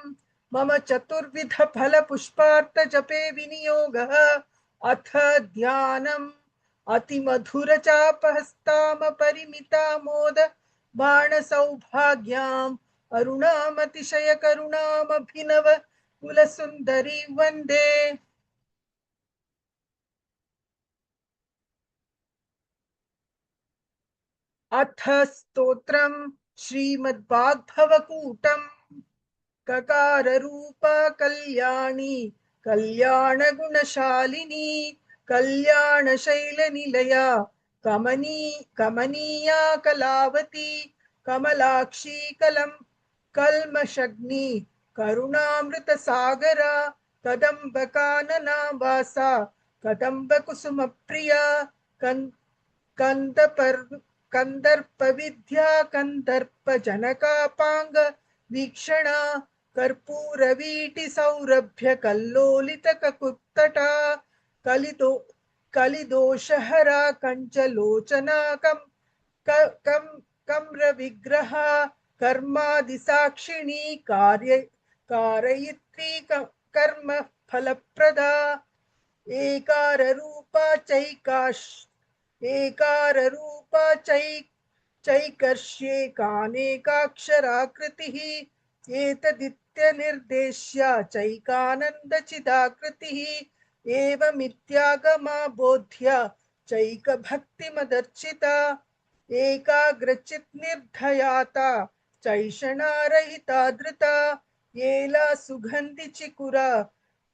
मम चतुर्विध फलपुष्पार्थजपे विनियोगः अथ ध्यानम् अतिमधुरचापहस्तामपरिमितामोद बाणसौभाग्याम् अरुणामतिशयकरुणामभिनव कुलसुन्दरी वन्दे। अथ स्तोत्रम् श्रीमद्वाग्भवकूटम् ककाररूपा कल्याणी कल्याणगुणशालिनी कल्याणशैलनिलया कमनीया कलावती कमलाक्षी कल्मषग्नि करुणामृतसागरा कदम्बकानना वासा कदम्बकुसुमप्रिया कंदर्पविद्या कंदर्पजनकापांग वीक्षणा कर्पूरवीटि सौरभ्य कल्लोलित ककुत्तटा कलिदो कलिदोषहरा कंचलोचना कम्र विग्रह कर्मादिसाक्षिणी कारयित्री कर्म फलप्रदा एकार रूपा चैकर्ष्येकानेकाक्षराकृतिः एतदित्यनिर्देश्य चैकानन्दचिदाकृतिः एवमित्यागमा बोध्य चैकभक्तिमदर्चिता एकाग्रचित् निर्धयाता चैषणारहिता धृता येला सुगन्धिचिकुरा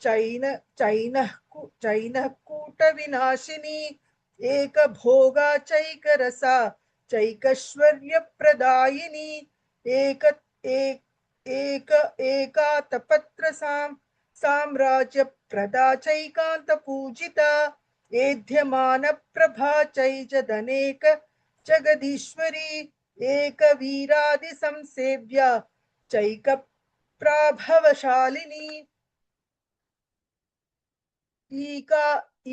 चैनः कूटविनाशिनी एक भोगा चैकरसा चैकश्वर्यप्रदायिनी एक एक एक एकातपत्र साम्राज्यप्रदा चैकान्तपूजिता एध्यमानप्रभा चैजदनेक जगदीश्वरी एकवीरादिसंसेव्या चैकप्राभवशालिनी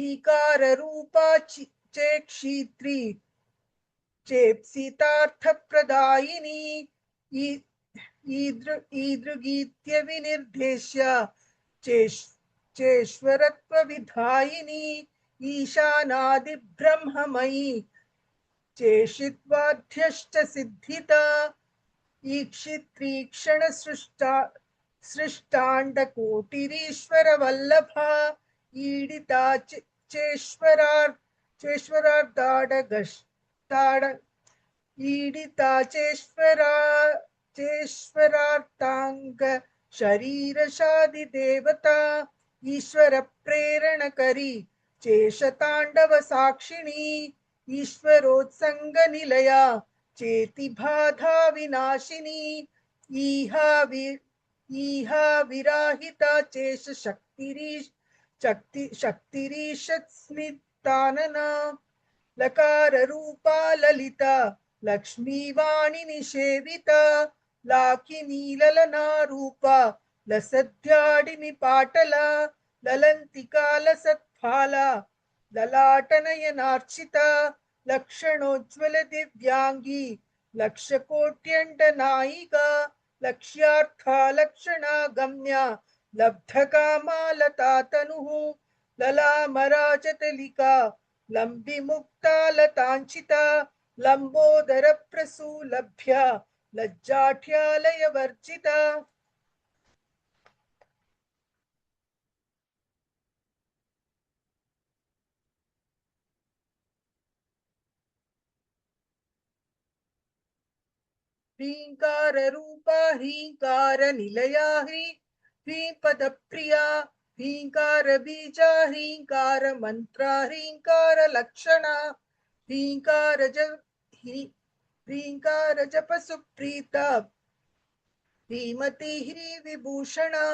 ईकाररूपा चेक्षित्री चेप्सितार्थप्रदायिनी ईदृगीत्य विनिर्देश्य चेश्वरत्वविधायिनी ईशानादिब्रह्ममयी चेषित्वाध्यश्च सिद्धिता ईक्षित्रीक्षण सृष्टाण्डकोटिरीश्वरवल्लभा ईडिता चेश्वरार्धाडगष्टाड ईडिता चेश्वरार्तांग शरीरशादिदेवता ईश्वर प्रेरणकरी चेशतांडव साक्षिणी ईश्वरोत्संग निलया चेति बाधा विनाशिनी ईहा विराहिता चेश शक्तिरीशस्मितानना लकार रूपा ललिता लक्ष्मीवाणी निषेविता लाकिनी ललना रूपा लसध्याडिनी पाटला ललंतिका लसत्फाला ललाटनयनार्चिता लक्षणोज्ज्वल दिव्यांगी लक्षकोट्यण्डनायिका लक्ष्यार्था लक्षणा गम्या लब्धकामा लता तनुः ललामराजतलिका लंबिमुक्ता लतांचिता लंबोदर प्रसूलभ्या लज्जाठ्यालय वर्जिता ह्रींकार रूपा ह्रींकार निलया ह्रीपद प्रिया ह्रींकार बीजा ह्रींकार मंत्रा ह्रींकार लक्षणा ह्रींकार जप सुप्रीता ह्रीमती ह्री विभूषणा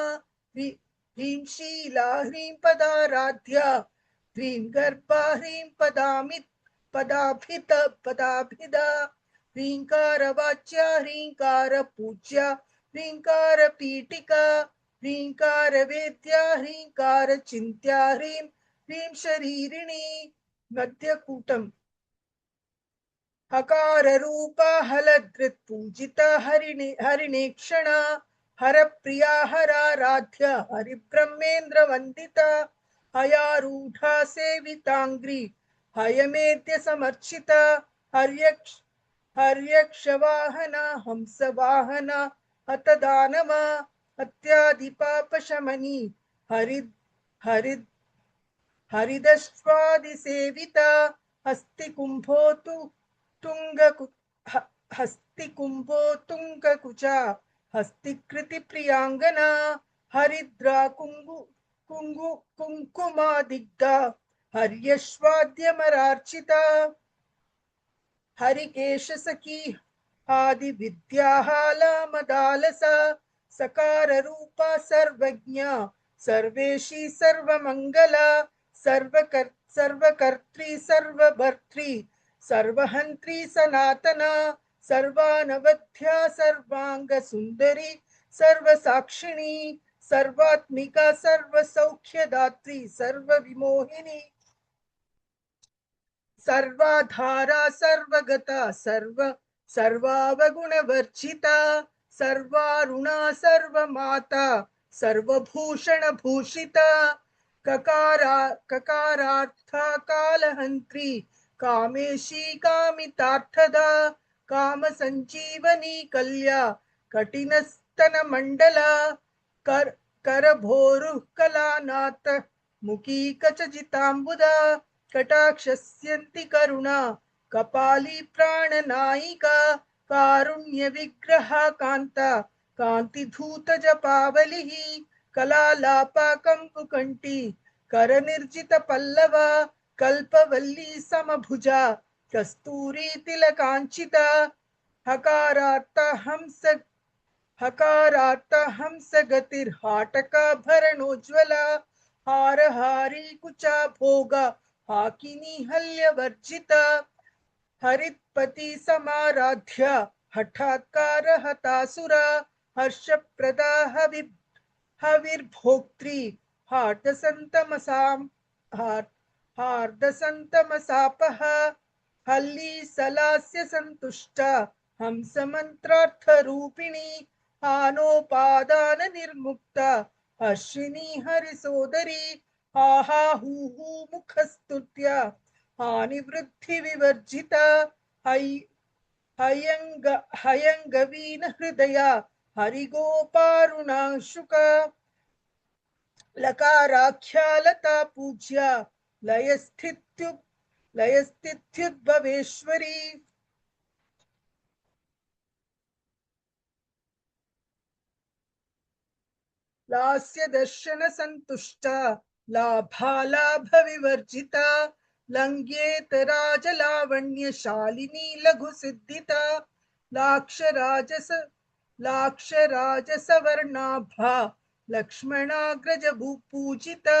ह्रीं शीला ह्रीं पदाराध्या ह्रीं गर्भा ह्रीं पदाभिदा ह्रींकार वाच्या ह्रींकार पूज्या ह्रींकार पीठिका ह्रींकार वेद्या ह्रींकार चिन्त्या ह्रीं ह्रीं शरीरिणी मध्यकूटम हकार रूपा हलधृत पूजिता हरिणेक्षणा हर प्रिया हराराध्या हरिब्रह्मेन्द्र वंदिता हयारूढ़ा सेवितांग्री हयमेद्य समर्चिता हर्यक्ष वाहना हंस वाहना हतदानमा अत्यादिपापशमनी हरिदश्वादिसेविता हस्तिकुंभो तुंगकुचा हस्तिकृति प्रियांगना हरिद्रा कुंकुमादिग्धा हर्यश्वाद्यमरार्चिता हरिकेश सखी आदि विद्याहालामदालसा सकार रूपा सर्वज्ञा सर्वेशी सर्वमंगला सर्वकर्त्री सर्वभर्त्री सर्वहंत्री सनातना सर्वानवध्या सर्वांग सुंदरी सर्वसाक्षिणी सर्वात्मिका सर्वसौख्यदात्री सर्वविमोहिनी सर्वाधारा सर्वगता सर्वावगुणवर्जिता सर्वारुणा सर्वमाता सर्वभूषण भूषिता ककारार्था कालहंत्री कामेशी कामितार्थदा काम संजीवनी कल्या कठिनस्तन मंडला करभोरुः कलानाथ मुखी कचजितांबुदा कटाक्षस्यन्ति करुणा कपाली प्राणनायिका कारुण्य विग्रहा कांता कांतिधूत जपावलिः कलालापा कंपुकंटी करनिर्जित पल्लवा कल्पवल्ली समभुजा कस्तूरी तिलकाञ्चिता हकारात्तहंस हकारात्तहंस गतिर्हाटकाभरणोज्ज्वला हारहारी कुचा भोगा हाकिनी हल्यवर्जिता हरित्पति समाराध्य हठात्कार हतासुरा हर्षप्रदा हविर्भोक्त्री हार्दसन्तमसाम् हार्दसन्तमसापः हल्लीसलास्य सन्तुष्टा हंसमन्त्रार्थरूपिणी हानोपादान निर्मुक्ता हर्षिणी हरिसोदरी आहाहूहू मुखस्तुत्या हानिवृद्धि विवर्जिता हय हयंग हयंगवीन हृदया हरिगोपारुणाशुका लकाराख्यालता पूज्या लयस्थित्युद्भवेश्वरी लास्य दर्शन संतुष्टा लाभालाभ विवर्जिता लंघ्येत राजलावण्यशालिनी लघु सिद्धिता लाक्षराजस लाक्षराजसवर्णाभा लक्ष्मणाग्रज भूपूजिता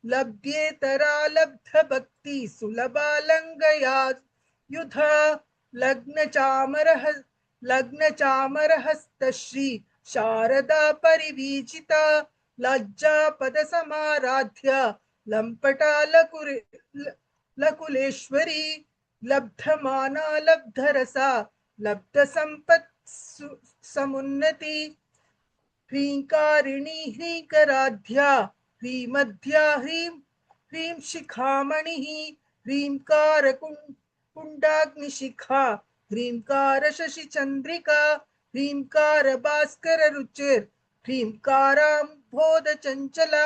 लभ्येतरा लब्ध भक्ति सुलभा लंघया युधा लग्न चामरः लग्न चामरहस्तश्री शारदा परिवीजिता लज्जा पद समाराध्य लंपटा लकुलेश्वरी लब्धमाना लब्धरसा लब्ध संपत् समुन्नति ह्रींकारिणी ह्रींकराध्या ह्रीमध्या ह्रीं ह्रीं शिखामणिः ह्रींकार कुंडाग्निशिखा ह्रींकार शशिचंद्रिका ह्रींकार भास्कर रुचिर ह्रींकाराम्भोध चंचला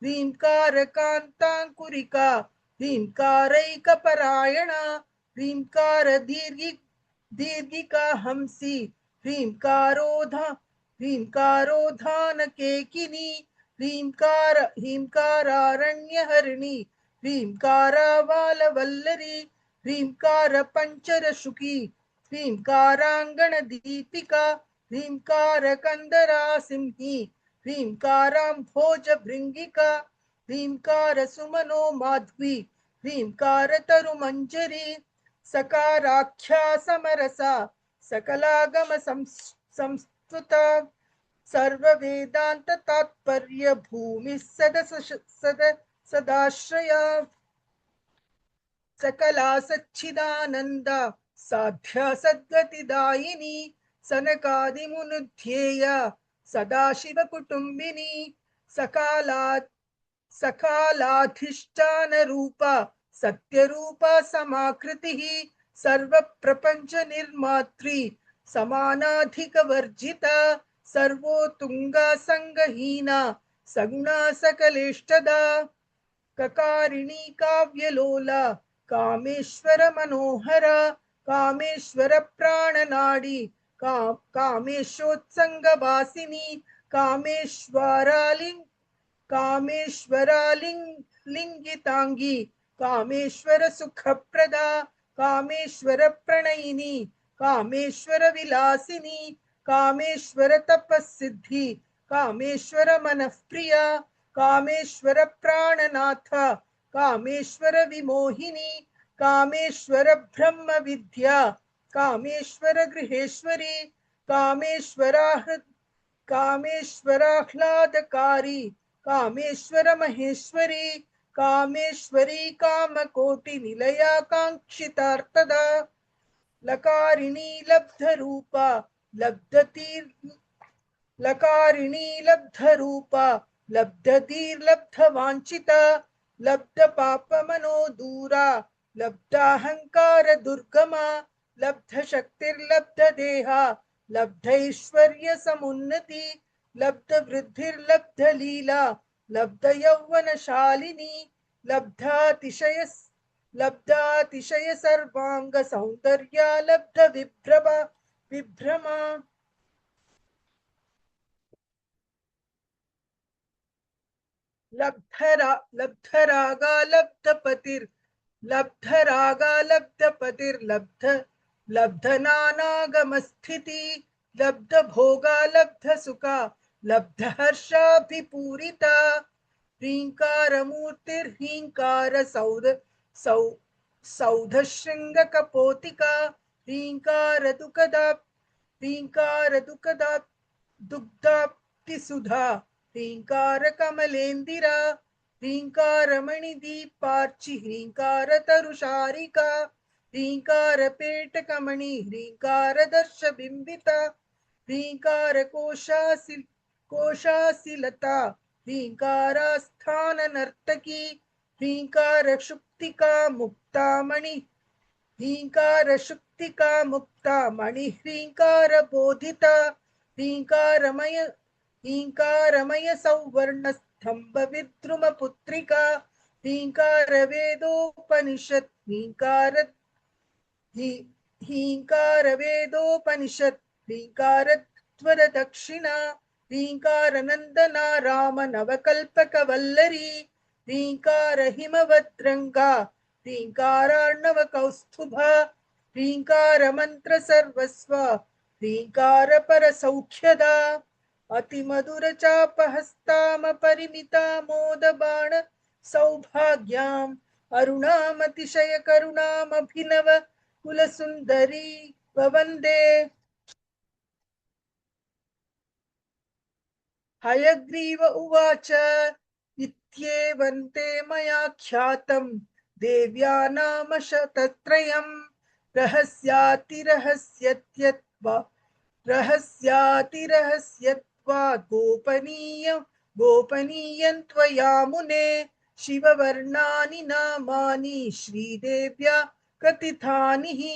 ह्रींकार कांतांकुरिका ह्रींकारैकपरायणा ह्रींकार दीर्घिका हंसी ह्रींकारोधानकेकिनी ह्रींकारारण्यहरिणी ह्रींकारावालवल्लरी ह्रींकार पंचरशुकी ह्रींकारांगणदीपिका ह्रींकार कंदरासिंही ह्रींकाराम्भोजभृङ्गिका ह्रींकार सुमनो माध्वी ह्रींकार तरुमंजरी सकाराख्या समरसा सकलागम संस्तुता सर्ववेदांत तात्पर्य भूमि सदाश्रया सकला सच्चिदानंदा साध्या सद्गतिदायिनी सनकादिमुनुध्येया सदाशिव कुटुंबिनी सकालाधिष्ठान रूपा सत्य रूपा समाकृतिः सर्व प्रपंच निर्मात्री समानाधिक वर्जिता सर्वोतुंगा संगहीना सगुणा सकलेष्टदा ककारिणी काव्यलोला कामेश्वर मनोहरा कामेश्वर प्राणनाडी कामेशोत्संगवासिनी कामेश्वरालिंगितांगी कामेश्वर सुखप्रदा कामेश्वर प्रणयिनी कामेश्वर विलासिनी कामेश्वर तपस्सिद्धि कामेश्वर मनःप्रिया कामेश्वर प्राणनाथ कामेश्वर विमोहिनी कामेश्वर ब्रह्म विद्या कामेश्वर गृहेश्वरी कामेश्वराह्लादकारी कामेश्वर महेश्वरी कामेश्वरी कामकोटि निलया कांक्षितार्थदा लकारिणी लब्ध रूपा लब्धतीर लकारिणी लब्ध रूपा लब्धतीर्लब्ध वांछिता लब्ध पाप मनोदूरा लब्धाहंकार दुर्गमा लब्ध शक्तिर्लब्ध देहा लब्धैश्वर्य समुन्नति लब्ध वृद्धिर्लब्ध लीला लब्ध यौवनशालिनी लब्धातिशय सर्वांग सौंदर्या लब्ध विभ्रमा लब्धरागा लब्धपतिर् लब्धरागालब्धपतिर्लब्ध लब्धनानागमस्थिति लब्धभोगालब्धसुखा लब्धहर्षाभिपूरिता ह्रीङ्कारमूर्तिर्ह्रीङ्कारसौध सौ सौधशृङ्गकपोतिका ह्रीङ्कारदुःखदा ह्रीङ्कारदुःखदा दुग्धाप्तिसुधा ह्रीङ्कारकमलेन्दिरा ह्रीङ्कारमणिदीपार्चि ह्रीङ्कारतरुशारिका ह्रीङ्कारपेटकमणि ह्रीङ्कारदर्शबिम्बिता ह्रीङ्कारकोशासिलता ह्रीङ्कारास्थाननर्तकी ह्रीङ्कारशुक्तिका मुक्तामणि ह्रीङ्कारशुक्तिका मुक्ता मणिह्रीङ्कारबोधिता ह्रीङ्कारमय ह्रीङ्कारमय सौवर्णस्तम्भविद्रुमपुत्रिका ह्रीङ्कारवेदोपनिषत् ह्रीङ्कारवेदोपनिषत् ह्रीङ्कारध्वरदक्षिणा ह्रीङ्कारनन्दना रामनवकल्पकवल्लरी ह्रीङ्कारहिमवद्रङ्गा ह्रीङ्कारार्णवकौस्तुभा ह्रीङ्कारमन्त्रसर्वस्व ह्रीङ्कारपरसौख्यदा अतिमधुरचापहस्तामपरिमितामोदबाण सौभाग्याम् अरुणामतिशयकरुणामभिनव कुलसुन्दरी वन्दे हयग्रीव उवाच इत्येवन्ते मया ख्यातं देव्या नाम शतत्रयं रहस्यातिरहस्यत्वात् गोपनीयं त्वया मुने शिववर्णानि नामानि श्रीदेव्या कथितानि हि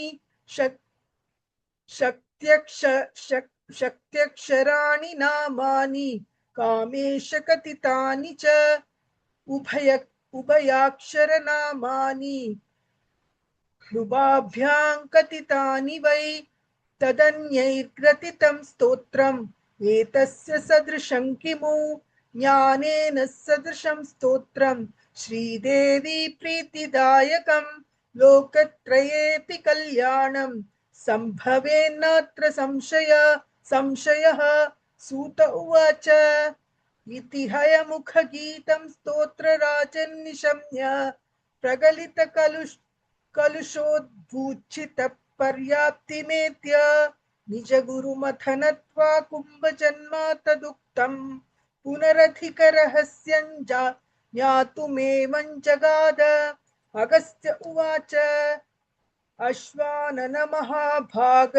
शक्त्यक्षराणि नामानि कामेश कथितानि च उभयाक्षरनामानि ह्लुभाभ्यां कथितानि वै तदन्यैर्ग्रथितं स्तोत्रम् एतस्य सदृशं किमु ज्ञानेन सदृशं स्तोत्रं श्रीदेवी प्रीतिदायकं लोकत्रयेऽपि कल्याणं सम्भवेन्नात्र संशयः सूत उवाच इति हयमुखगीतं स्तोत्रराजन्निशम्य प्रगलितकलुषोद्भूषितपर्याप्तिमेत्य निजगुरुमथनत्वा कुम्भजन्मा तदुक्तं पुनरधिकरहस्यं ज्ञातुमेवं जगाद अगस्त्य उवाच अश्वानन महाभाग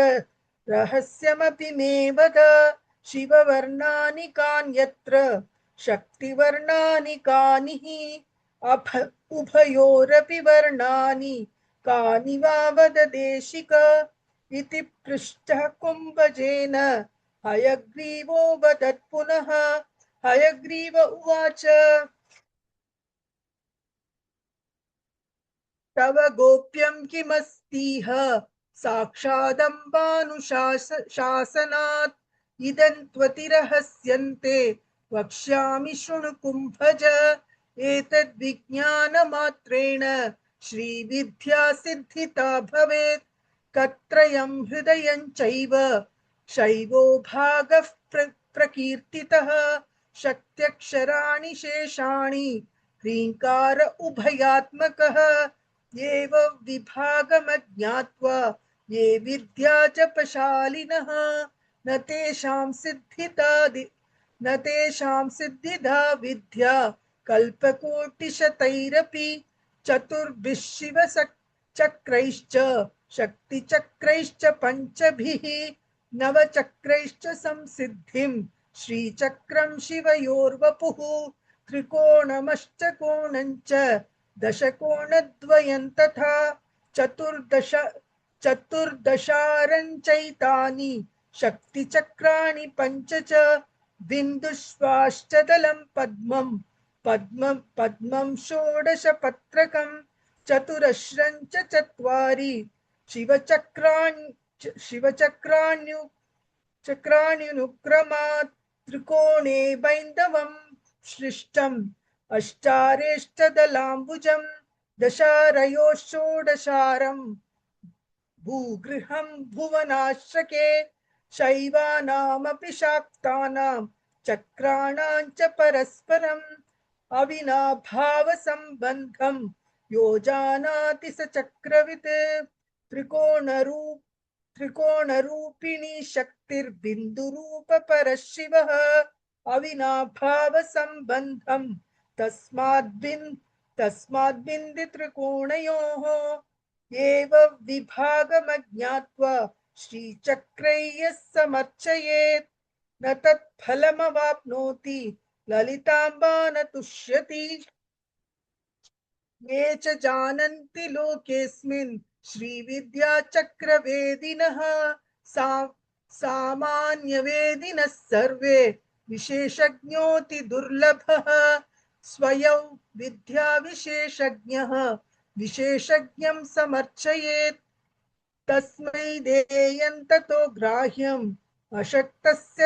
रहस्यमपि मे वद शिववर्णानि कान्यत्र शक्तिवर्णानि कानि हि उभयोरपि वर्णानि कानि वा वद देशिक इति पृष्टः कुम्भजेन हयग्रीवो वदत् पुनः हयग्रीव उवाच तव गोप्यं किमस्तीह साक्षादम्बानुशासनात् इदं त्वतिरहस्यन्ते वक्ष्यामि शृणु कुम्भज एतद्विज्ञानमात्रेण श्रीविद्या सिद्धिता भवेत् कत्रयं हृदयं चैव शैवो भागः प्रकीर्तितः शक्त्यक्षराणि शेषाणि ह्रीङ्कार उभयात्मकः एव विभागमज्ञात्वा ये विद्या जपशालिनः न तेषां सिद्धिदा विद्या कल्पकोटिशतैरपि चतुर्भिः शिवचक्रैश्च शक्तिचक्रैश्च पञ्चभिः नवचक्रैश्च संसिद्धिं श्रीचक्रं शिवयोर्वपुः त्रिकोणमश्चकोणञ्च दशकोणद्वयं तथा चतुर्दशारञ्चैतानि शक्तिचक्राणि पञ्च च बिन्दुष्वाश्चदलं पद्मं षोडशपत्रकं चतुरश्रं च चत्वारि शिवचक्राण्युक्रमात् त्रिकोणे बैन्दवं सृष्टम् अष्टारेष्टदलाम्बुजम् दशारयोः षोडशारम् भूगृहं भुवनाश्रके शैवानामपि शाक्तानां चक्राणां च परस्परम् अविनाभावसम्बन्धं यो जानाति स चक्रवित् त्रिकोणरूपिणी शक्तिर्बिन्दुरूपपरशिवः अविनाभावसम्बन्धं तस्माद्बिन्दुत्रिकोणयोः एव विभागमज्ञात्वा श्रीचक्रय्यः समर्चयेत् न तत्फलमवाप्नोति ललिताम्बा न तुष्यति ये च जानन्ति लोकेऽस्मिन् श्रीविद्याचक्रवेदिनः सा सामान्यवेदिनः सर्वे विशेषज्ञोऽति दुर्लभः स्वयं विद्याविशेषज्ञः विशेषज्ञं समर्चयेत् तस्मै देयं ततो ग्राह्यम् अशक्तस्य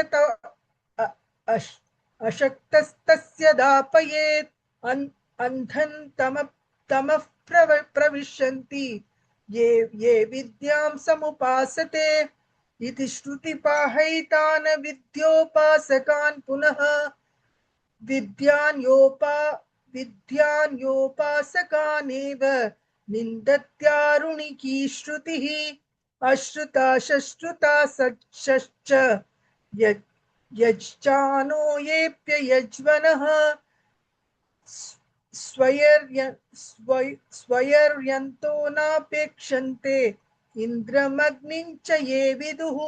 अशक्तस्तस्य दापयेत् अन्धं तमः प्रविशन्ति ये विद्यां समुपासते इति श्रुतिपाहैतान् विद्योपासकान् पुनः विद्यान्योपासकानेव निन्दत्यारुणिकी श्रुतिः अश्रुता शश्रुता सश्च यज्जानो येऽप्ययज्वनः स्वयर्यन्तो नापेक्षन्ते इन्द्रमग्निं च ये विदुः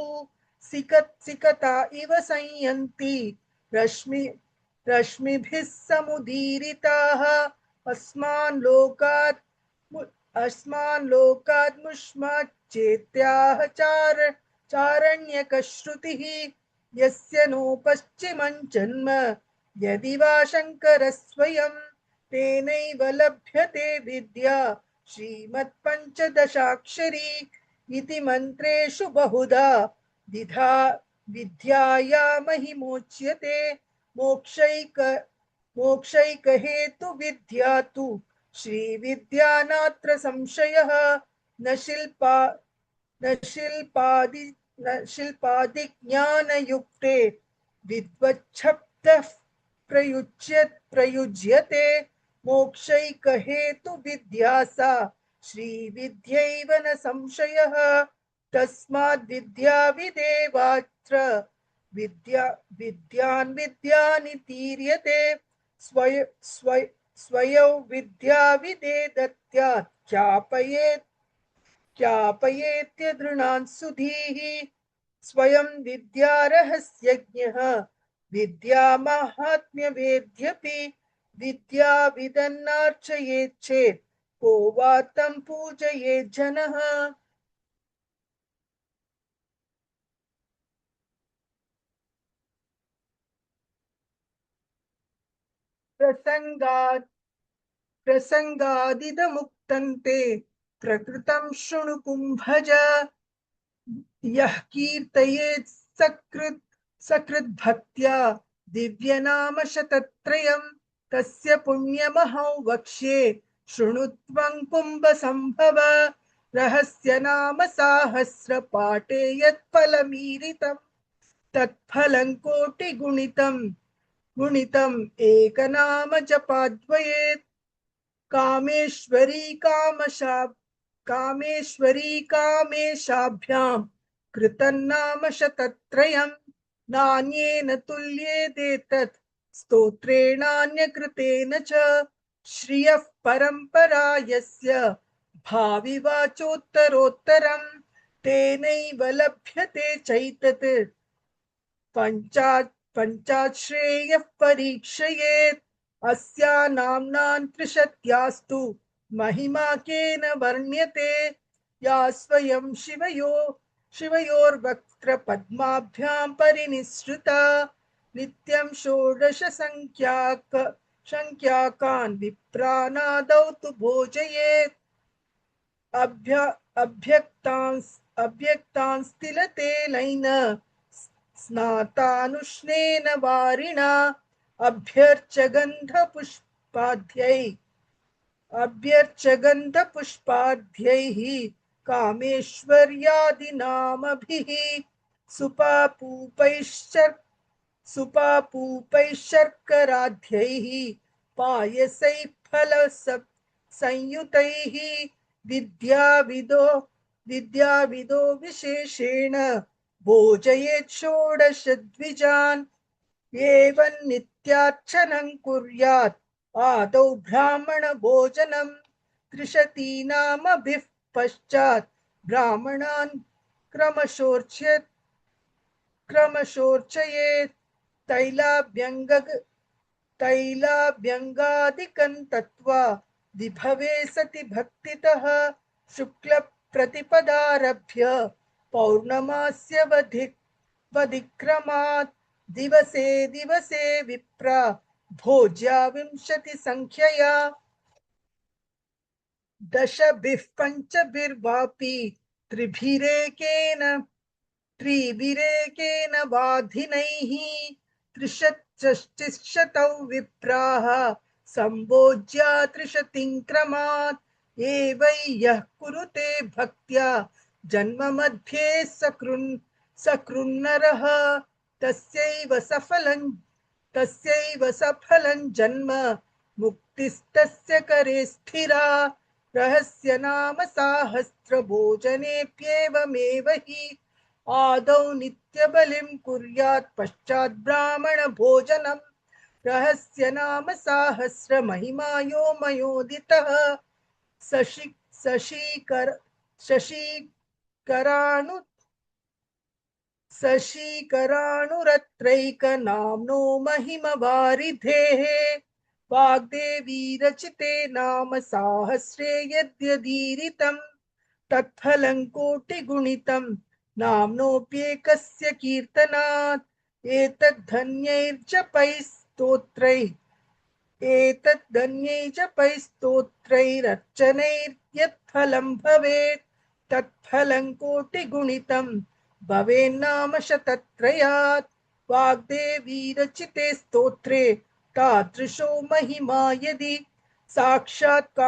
सिकता इव संयन्ति रश्मिभिः समुदीरिताः अस्मान् लोकात् मुष्माच्चेत्याह चारण्यकश्रुतिः यस्य नो पश्चिमं जन्म यदि वा शङ्करः स्वयं तेनैव लभ्यते विद्या श्रीमत्पञ्चदशाक्षरी इति मन्त्रेषु बहुधा विद्याया महिमोच्यते मोक्षैकहेतुविद्या तु श्रीविद्या नात्र संशयः न शिल्पादिज्ञानयुक्ते विद्वच्छब्दः प्रयुज्यते मोक्षैकहेतुविद्या सा श्रीविद्यैव न संशयः तस्माद्विद्याविदेवात्र विद्यानितीर्यते स्वयं विद्याविदेदत्यात् ख्यापयेत्यदृणान् सुधीः स्वयं विद्यारहस्यज्ञः विद्यामाहात्म्यवेद्यपि विद्याविदन्नार्चयेच्चेत् को वा तं पूजयेत् जनः प्रसङ्गादिदमुक्तन्ते प्रकृतं शृणु कुम्भज यः कीर्तयेत् सकृद्भक्त्या दिव्यनामशतत्रयं तस्य पुण्यमहं वक्ष्ये शृणु त्वं कुम्भसम्भव रहस्यनाम साहस्रपाठे यत्फलमीरितं तत्फलं गुणितम् एकनाम जपाद्वयेत् कामेश्वरी कामेशाभ्यां कृतन्नाम शतत्रयं नान्येन तुल्येदेतत् स्तोत्रेणान्यकृतेन च श्रियः परम्परा यस्य भाविवाचोत्तरोत्तरं तेनैव लभ्यते चैतत् पञ्चाश्रेयः परीक्षयेत् अस्या नाम्नां त्रिशत्यास्तु महिमा केन वर्ण्यते या स्वयं शिवयोर्वक्त्रपद्माभ्यां परिनिसृता नित्यं षोडश संख्याकान् विप्रानादौ तु भोजयेत् अभ्यक्तांस्तिलतेलैन स्नातानुष्णेन वारिणा अभ्यर्च्य गन्धपुष्पाध्यै अभ्यर्च्य गन्धपुष्पाद्यैः कामेश्वर्यादिनामभिः सुपापूपैश्च सुपापूपैः शर्कराध्यैः पायसैः फलसंयुतैः विद्याविदो विद्याविदो विशेषेण भोजयेत् षोडशद्विजान् एवं नित्यार्चनं कुर्यात् आदौ ब्राह्मणभोजनं त्रिशतीनामभिः पश्चात् ब्राह्मणान् क्रमशोर्चयेत् तैलाभ्यङ्ग तैलाभ्यङ्गादिकं तत्त्वा विभवे सति भक्तितः शुक्लप्रतिपदारभ्य पौर्णमास्य वधिक्रमात् दिवसे दिवसे विप्रा भोज्या विंशतिसङ्ख्यया दशभिः पञ्चभिर्वापि त्रिभिरेकेन त्रिभिरेकेन वाधिनैः त्रिशतौ विप्राः सम्भोज्या त्रिशतिं क्रमात् एवै यः कुरुते भक्त्या जन्म मध्ये सकृन्नरः तस्यैव सफलं जन्म मुक्तिस्तस्य करे स्थिरा रहस्य नाम साहस्रभोजनेऽप्येवमेव हि आदौ नित्यबलिं कुर्यात् पश्चात् ब्राह्मणभोजनम् रहस्य नाम साहस्रमहिमा यो मयोदितः शशीकर शशीकराणु शशीकराणुरत्रैकनाम्नो महिमवारिधेः वाग्देवी रचिते नाम साहस्रे यद्यदीरितं तत्फलं कोटिगुणितं नाम्नोऽप्येकस्य कीर्तनात् एतद्धन्यै जपैः स्तोत्रैरर्चनैर्यत्फलं भवेत् तत्फलं कोटिगुणितं भवेन्नाम शतत्रयात् वाग्देवी रचिते स्तोत्रे तादृशो महिमा यदि साक्षात्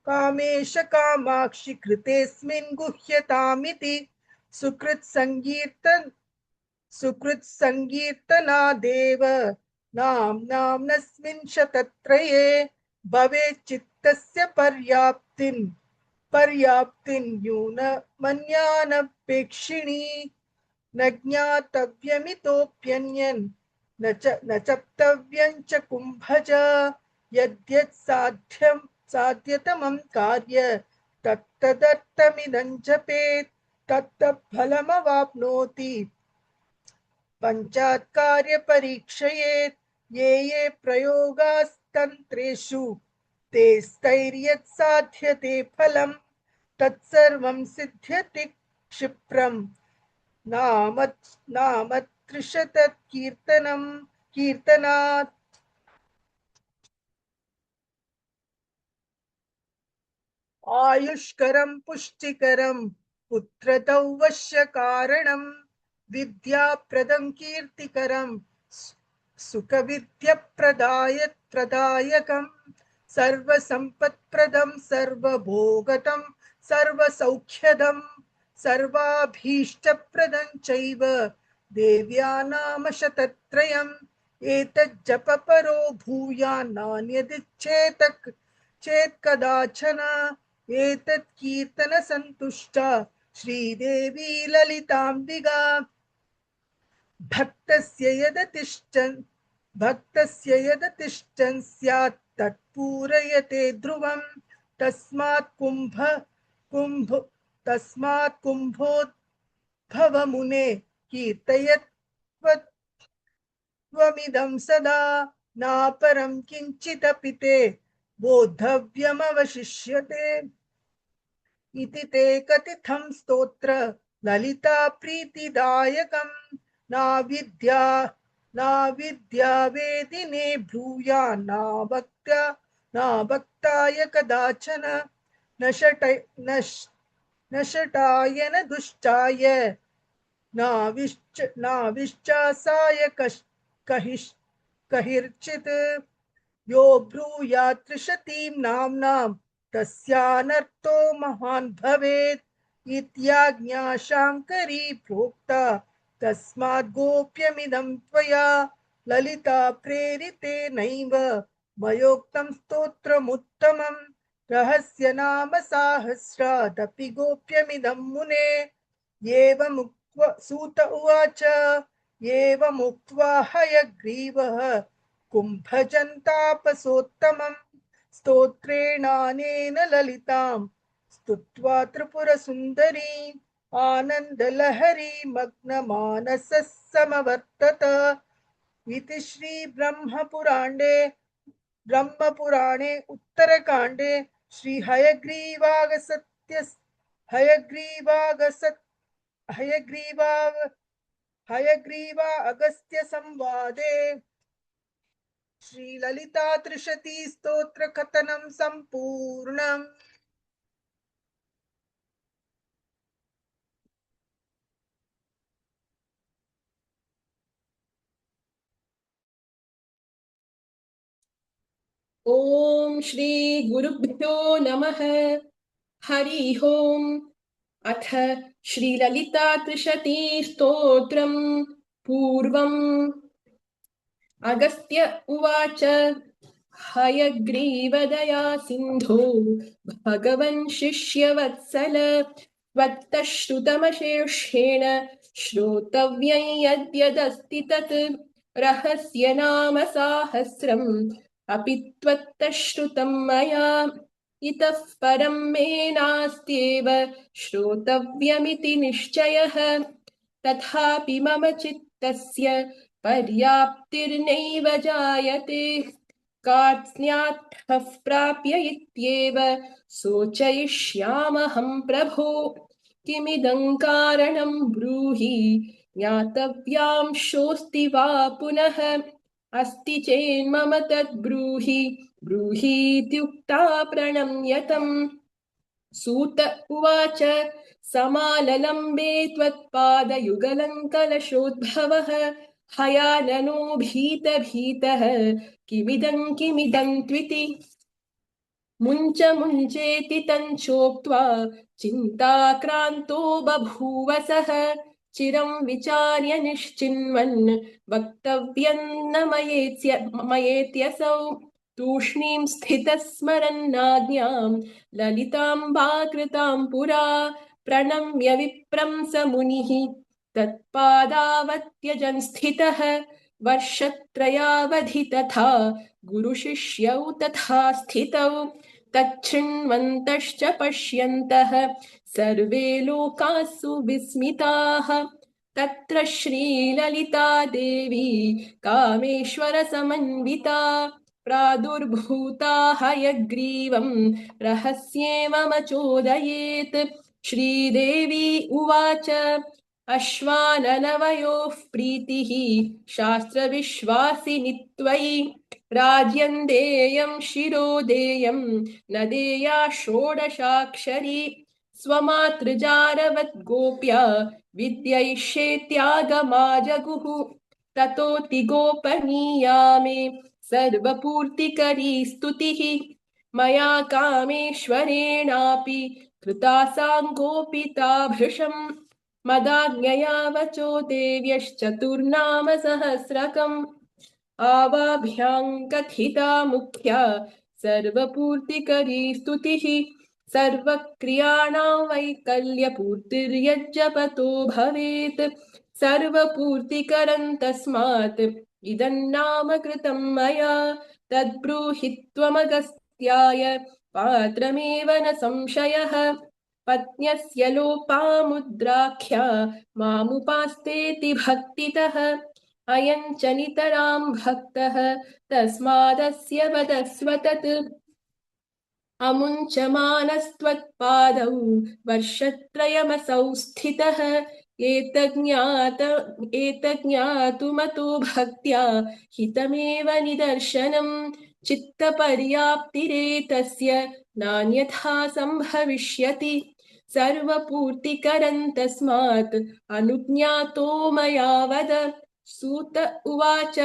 कामेश कामाक्षि कृतेऽस्मिन् गुह्यतामिति सुकृत्सङ्कीर्तनादेव नाम्नस्मिन् शतत्रये भवेत् चित्तस्य पर्याप्तिं न्यूनमन्यानपेक्षिणी न ज्ञातव्यमितोऽप्यन्यन् न चप्तव्यं च कुम्भज यद्यत् साध्यतमं कार्य तत्तदर्थमिदं जपेत् तत्तफलमवाप्नोति पञ्चात्कार्यपरीक्षयेत् ये प्रयोगास्तन्त्रेषु ते स्थैर्यत् साध्यते फलं तत्सर्वं सिद्ध्यति क्षिप्रं नाम कीर्तनात् आयुष्करं पुष्टिकरं पुत्रदौवश्यकारणं विद्याप्रदं कीर्तिकरं सुखविद्यप्रदायकं सर्वसम्पत्प्रदं सर्वभोगतं सर्वसौख्यदं सर्वाभीष्टप्रदं चैव देव्या नाम शतत्रयम् एतज्जपपरो भूयान्नान्यदिच्छेत् चेत् कदाचन एतत् कीर्तनसन्तुष्टा श्रीदेवी ललिताम्बिका भक्तस्य यदतिष्ठन् स्यात् तत्पूरयते ध्रुवं तस्मात् कुम्भोद्भवमुने कीर्तयत्वमिदं सदा नापरं किञ्चिदपि ते बोद्धव्यमवशिष्यते इति ते कथितं स्तोत्र ललिता प्रीतिदायकं नाविद्या वेदिने भूया नाभक्ताय कदाचन न शटाय न दुष्टाय नाविश्चासाय कहिर्चित् यो ब्रूयात् त्रिशतीं नाम्नां तस्यानर्थो महान् भवेत् इत्याज्ञा शाङ्करी प्रोक्ता तस्मात् गोप्यमिदं त्वया ललिता प्रेरितेनैव मयोक्तं स्तोत्रमुत्तमम् रहस्य नाम साहस्रादपि गोप्यमिदं मुने एवमुक्त्वा सूत उवाच एवमुक्त्वा हयग्रीवः कुम्भजन्तापसोत्तमम् स्तोत्रेणानेन ललितां स्तुत्वा त्रिपुरसुन्दरीम् आनन्दलहरी मग्नमानसः समवर्तत इति ब्रह्मपुराणे उत्तरकाण्डे श्रीहयग्रीवागसत्य हयग्रीवागसत् हयग्रीवा अगस्त्य संवादे श्रीललिता त्रिशती स्तोत्र कथनं संपूर्णम्। ओम श्री गुरुभ्यो नमः। हरि ओम। अथ श्रीललिता त्रिशती स्तोत्रम् पूर्वम्। अगस्त्य उवाच हयग्रीवदया सिन्धो भगवन् शिष्यवत्सल त्वत्तः श्रुतमशेषेण श्रोतव्यं यद्यदस्ति तत् रहस्य नाम साहस्रम् अपि त्वत्तः श्रुतं मया इतः परं मे नास्त्येव श्रोतव्यमिति निश्चयः तथापि मम चित्तस्य पर्याप्तिर्नैव जायते कार्त्स्न्यार्थः प्राप्य इत्येव सोचयिष्यामहं प्रभो किमिदं कारणं ब्रूहि ज्ञातव्यांशोऽस्ति वा पुनः अस्ति चेन्मम तद्ब्रूहि ब्रूहीत्युक्ता प्रणम्यतम् सूत उवाच समाललम्बे त्वत्पादयुगलं कलशोद्भवः हयाननो भीतः किमिदं त्विति मुञ्चेति तञ्चोक्त्वा चिन्ताक्रान्तो बभूवसः चिरं विचार्य निश्चिन्वन् वक्तव्यं न मयेत्यसौ तूष्णीं स्थितः स्मरन्नाज्ञां ललिताम्बाकृतां पुरा प्रणम्य विप्रं स मुनिः तत्पादावत्यजन् स्थितः वर्षत्रयावधि तथा गुरुशिष्यौ तथा स्थितौ तच्छृण्वन्तश्च पश्यन्तः सर्वे लोकाः सुविस्मिताः तत्र श्रीललिता देवी कामेश्वरसमन्विता प्रादुर्भूता हयग्रीवं रहस्येमचोदयेत् श्रीदेवी उवाच अश्वाननवयोः प्रीतिः शास्त्रविश्वासिनि त्वयि राज्यं देयं शिरो देयं न देया षोडशाक्षरी स्वमातृजारवत् गोप्या विद्यैष्येत्यागमा जगुः ततोति गोपनीया मे सर्वपूर्तिकरी स्तुतिः मया कामेश्वरेणापि कृता साङ्गोपिता भृशम् मदाज्ञया वचो देव्यश्चतुर्नाम सहस्रकम् आवाभ्यां कथिता मुख्या सर्वपूर्तिकरी स्तुतिः सर्वक्रियाणां वैकल्यपूर्तिर्यज्जपतो भवेत् सर्वपूर्तिकरं तस्मात् इदं नाम कृतं मया तद्ब्रूहि त्वमगस्त्याय पात्रमेव न संशयः पत्न्यस्य लोपामुद्राख्या मामुपास्तेति भक्तितः अयं च नितरां भक्तः तस्मादस्य वदस्व तत् अमुञ्चमानस्त्वत्पादौ वर्षत्रयमसौ स्थितः एतज्ज्ञातुमतो भक्त्या हितमेव निदर्शनम् चित्तपर्याप्तिरेतस्य नान्यथा सम्भविष्यति सर्वपूर्तिकरं तस्मात् अनुज्ञातो मया वद सूत उवाच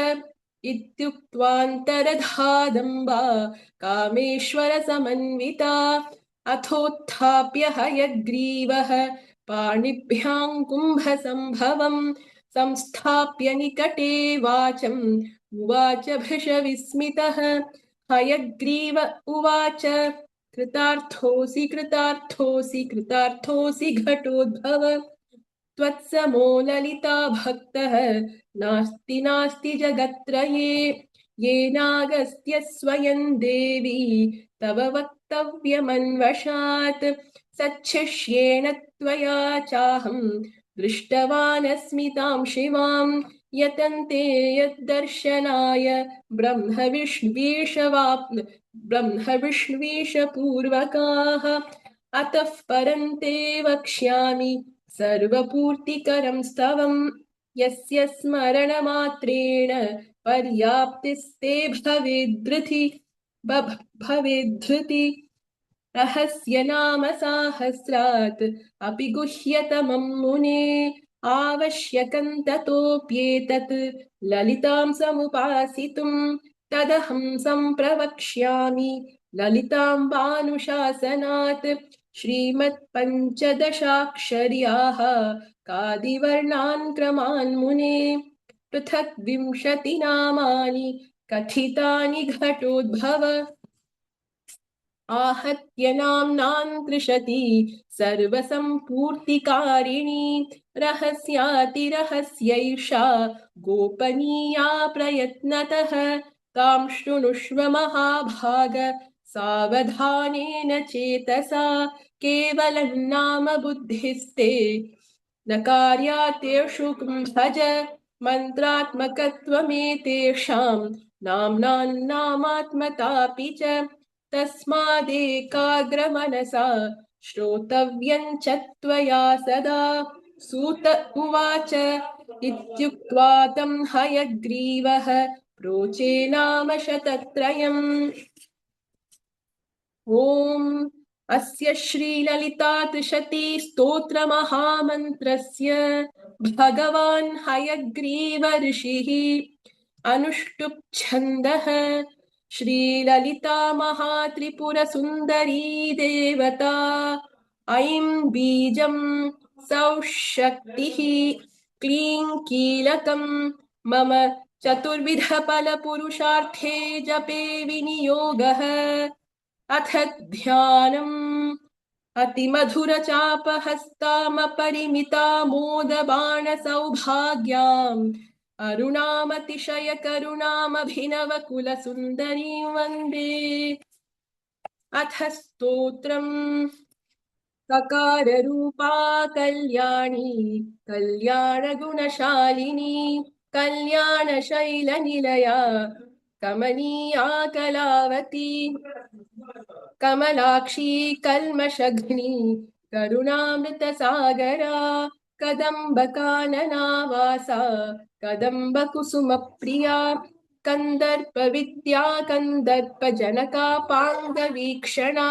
इत्युक्त्वान्तरधादम्बा कामेश्वरसमन्विता अथोत्थाप्य हयग्रीवः पाणिभ्यां कुम्भसम्भवम् संस्थाप्य निकटे वाचम् उवाच भृशविस्मितः हयग्रीव उवाच कृतार्थोऽसि कृतार्थोऽसि कृतार्थोऽसि घटोद्भव त्वत्समो ललिता भक्तः नास्ति नास्ति जगत्त्रये येनागस्त्य स्वयं देवी तव वक्तव्यमन्वशात् सच्छिष्येण त्वया चाहं दृष्टवानस्मि तां शिवां यतन्ते यद्दर्शनाय ब्रह्मविष्णुवेषपूर्वकाः अतः परं ते वक्ष्यामि सर्वपूर्तिकरं स्तवम् यस्य स्मरणमात्रेण पर्याप्तिस्ते भवेद्धृति रहस्य नाम साहस्रात् अपि गुह्यतमं मुने आवश्यकं ततोऽप्येतत् ललितां समुपासितुं तदहं सम्प्रवक्ष्यामि ललितां भानुशासनात् श्रीमत्पञ्चदशाक्षर्याः कादिवर्णान् क्रमान् मुने पृथक् विंशतिनामानि कथितानि घटोद्भव आहत्य नाम्नान्त्रिशति सर्वसम्पूर्तिकारिणी रहस्यातिरहस्यैषा गोपनीया प्रयत्नतः तां शृणुष्व महाभाग सावधानेन चेतसा केवलं नाम बुद्धिस्ते न कार्यातेषु भज मन्त्रात्मकत्वमेतेषां नाम्नान्नामात्मतापि च तस्मादेकाग्रमनसा श्रोतव्यं च त्वया सदा सूत उवाच इत्युक्त्वा तं हयग्रीवः प्रोचे नाम शतत्रयम् ॐ अस्य श्रीललितात्रिशती स्तोत्रमहामन्त्रस्य भगवान् हयग्रीव ऋषिः अनुष्टुप् छन्दः श्रीललिता महात्रिपुरसुन्दरी देवता ऐं बीजं सौः शक्तिः क्लीं कीलकं मम चतुर्विधफलपुरुषार्थे जपे विनियोगः अथ ध्यानम् अतिमधुरचापहस्तामपरिमितामोदबाणसौभाग्याम् अरुणामतिशयकरुणामभिनवकुलसुन्दरीं वन्दे अथ स्तोत्रम् सकाररूपा कल्याणी कल्याणगुणशालिनी कल्याणशैलनिलया कमनीया कलावती कमलाक्षी कल्मषघ्नी करुणामृतसागरा कदम्बकाननावासा कदम्बकुसुमप्रिया कन्दर्पविद्या कन्दर्पजनका पाङ्गवीक्षणा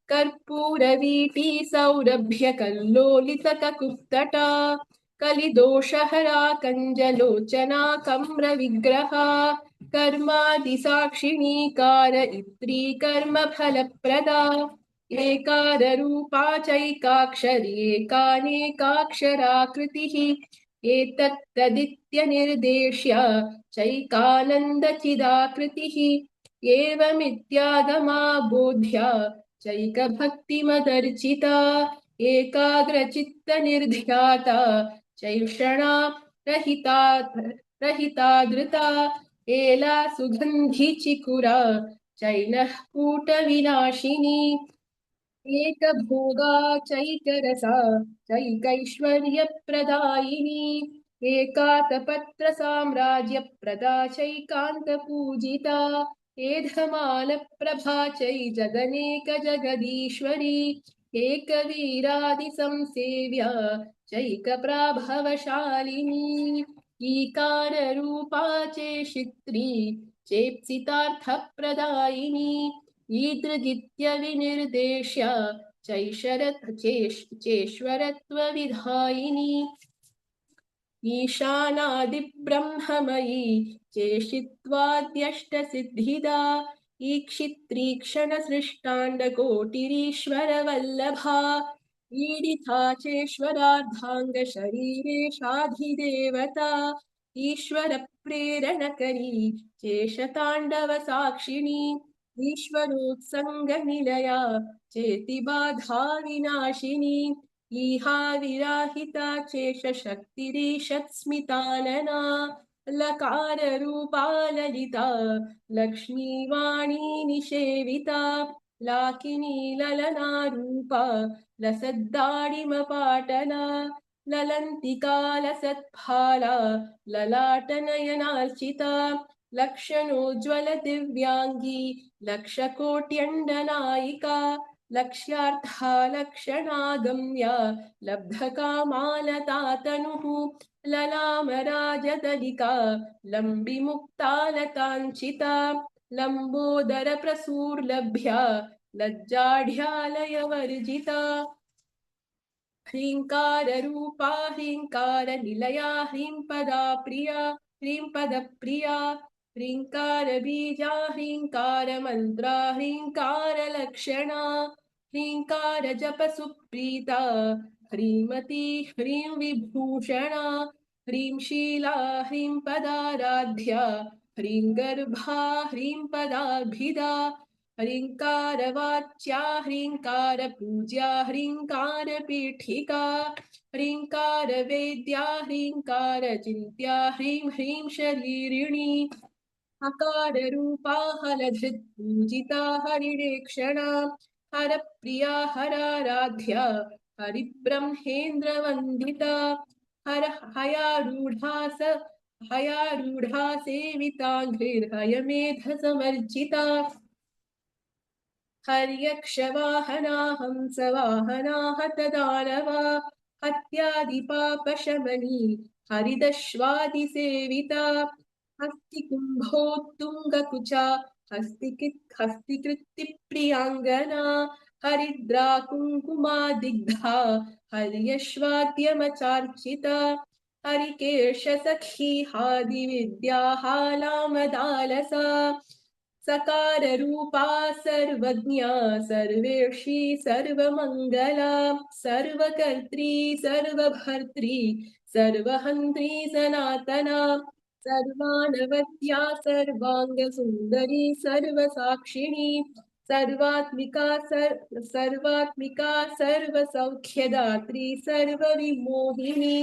कर्पूरवीटी सौरभ्यकल्लोलितककुप्तटा कलिदोषहरा कञ्जलोचना कम्रविग्रहा कर्मादिसाक्षिणीकार इत्री कर्मफलप्रदा एकाररूपा चैकाक्षरी एकानेकाक्षराकृतिः एतत्तदित्यनिर्देश्य चैकानन्दचिदाकृतिः एवमित्यागमा बोध्या चैकभक्तिमदर्चिता एकाग्रचित्तनिर्ध्याता चैषणा रहिता धृता एला सुगन्धिचिकुरा चैनः कूटविनाशिनी एकभोगा चैकरसा चैकैश्वर्यप्रदायिनी एकातपत्रसाम्राज्यप्रदा चैकान्तपूजिता एधमालप्रभा चैजगनेकजगदीश्वरी एकवीरादिसंसेव्या चैकप्राभवशालिनी ईकाररूपा चेशित्री चेप्सितार्थप्रदायिनी ईदृगित्यविनिर्देश्य चेश्वरत्वविधायिनी ईशानादिब्रह्ममयी चेशित्वाद्यष्टसिद्धिदा ईक्षित्रीक्षणसृष्टाण्डकोटिरीश्वरवल्लभा ईडिता चेश्वरार्धाङ्गशरीरेशाधिदेवता ईश्वरप्रेरणकरी चेशताण्डवसाक्षिणी ईश्वरोत्सङ्गनिलया चेतिबाधा विनाशिनी ईहा विराहिता चेशशक्तिरीशत्स्मितानना लकाररूपा ललिता लक्ष्मीवाणी निषेविता लाकिनी ललनारूपा लसद्दाडिमपाटला ललन्तिका लसत्फाला ललाटनयनार्चिता लक्षणोज्ज्वलदिव्याङ्गी लक्षकोट्यण्डनायिका लक्ष्यार्था लक्षणागम्या लब्धकामालतातनुः ललामराजतलिका लम्बिमुक्तालकाञ्चिता लम्बोदरप्रसूर्लभ्या लज्जाढ्यालयवर्जिता ह्रीङ्काररूपा ह्रीङ्कारनिलया ह्रीङ्पदा प्रिया ह्रीङ्पदप्रिया ह्रीङ्कारबीजा ह्रीङ्कारमन्त्रा ह्रीङ्कारलक्षणा ह्रीङ्कारजपसुप्रीता ह्रीमती ह्रीं विभूषणा ह्रीं शीला ह्रीं पदाराध्या ह्रीं गर्भा ह्रीं पदाभिधा ह्रीङ्कारवाच्या ह्रीङ्कारपूज्या ह्रीङ्कारपीठिका ह्रीङ्कारवेद्या ह्रीङ्कारचिन्त्या ह्रीं ह्रीं शरीरिणी हकाररूपा हलधृत्पूजिता हरिणेक्षणा हरप्रिया हराराध्या हरिब्रह्मेन्द्रवन्दिता हर हयारूढा सेविताङ्घ्रिर्हयमेधसमर्जिता हर्यक्षवाहना हंसवाहना हतदानवा हत्यादिपापशमनी हरिदश्वादिसेविता हस्तिकुम्भोत्तुङ्गकुचा हस्तिकृत्तिप्रियाङ्गना हरिद्रा कुङ्कुमादिग्धा हर्यश्वाद्यमचार्चिता हरिकेशसखी हादिविद्या हालामदालसा सकाररूपा सर्वज्ञा सर्वेषी सर्वमङ्गला सर्वकर्त्री सर्वभर्त्री सर्वहन्त्री सनातना सर्वानवद्या सर्वाङ्गसुन्दरी सर्वसाक्षिणी सर्वात्मिका सर्वसौख्यदात्री सर्वविमोहिनी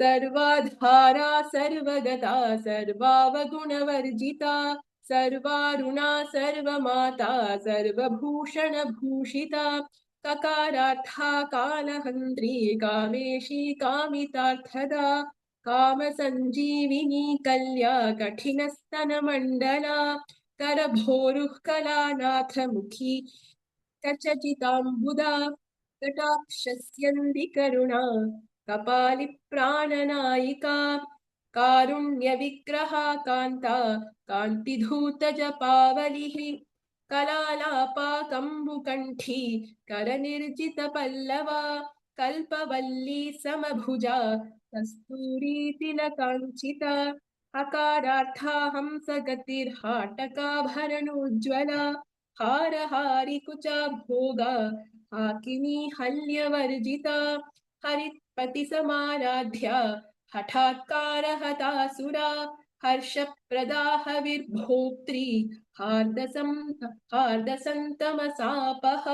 सर्वाधारा सर्वगता सर्वावगुणवर्जिता सर्वारुणा सर्वमाता सर्वभूषणभूषिता ककारार्था कालहन्त्री कामेशी कामितार्थदा कामसञ्जीविनी कल्या कठिनस्तनमण्डला करभोरुः कलानाथमुखी कचचिताम्बुदा कटाक्षस्यन्दिकरुणा कपालि प्राणनायिका कारुण्यविग्रहा कान्ता कान्तिधूतजपावलिः कलालापा कम्बुकण्ठी करनिर्जितपल्लवा कल्पवल्ली समभुजा कस्तूरी तिलकाञ्चिता हकारार्था हंसगतिर्हाटकाभरणोज्ज्वला हारहारिकुचा भोगा हाकिनी हल्यवर्जिता हरित्पतिसमाराध्या हठात्कारहतासुरा हर्षप्रदा हविर्भोक्त्री हार्दसन्तमसापः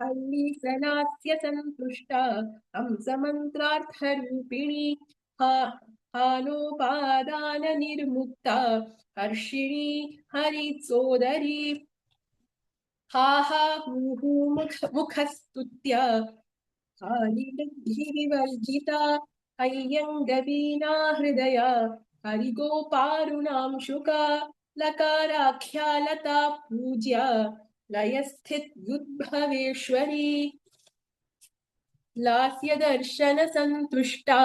हल्लीसलास्य सन्तुष्टा हंसमन्त्रार्थरूपिणी हालोपादाननिर्मुक्ता हर्षिणी हरित्सोदरी हा हा हू मुखस्तुत्या हानिवृद्धिविवर्जिता अय्यङ्गवीना हृदया हरिगोपारुणांशुका लकाराख्या लता पूज्या लयस्थित्युद्भवेश्वरी लास्यदर्शनसन्तुष्टा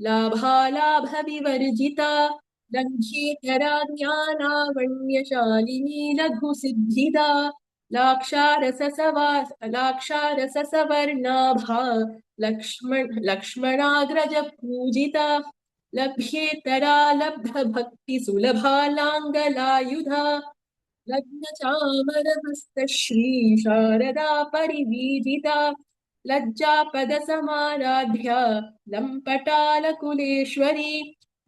लाभालाभविवर्जिता लङ्घेतरा ज्ञानावण्यशालिनी लघुसिद्धिदा लाक्षारससवर्णाभा लक्ष्मणाग्रज पूजिता लभ्येतरा लब्धभक्तिसुलभा लाङ्गलायुधा लग्नचामरहस्तश्री शारदा परिवीजिता लज्जापदसमाराध्या लम्पटालकुलेश्वरी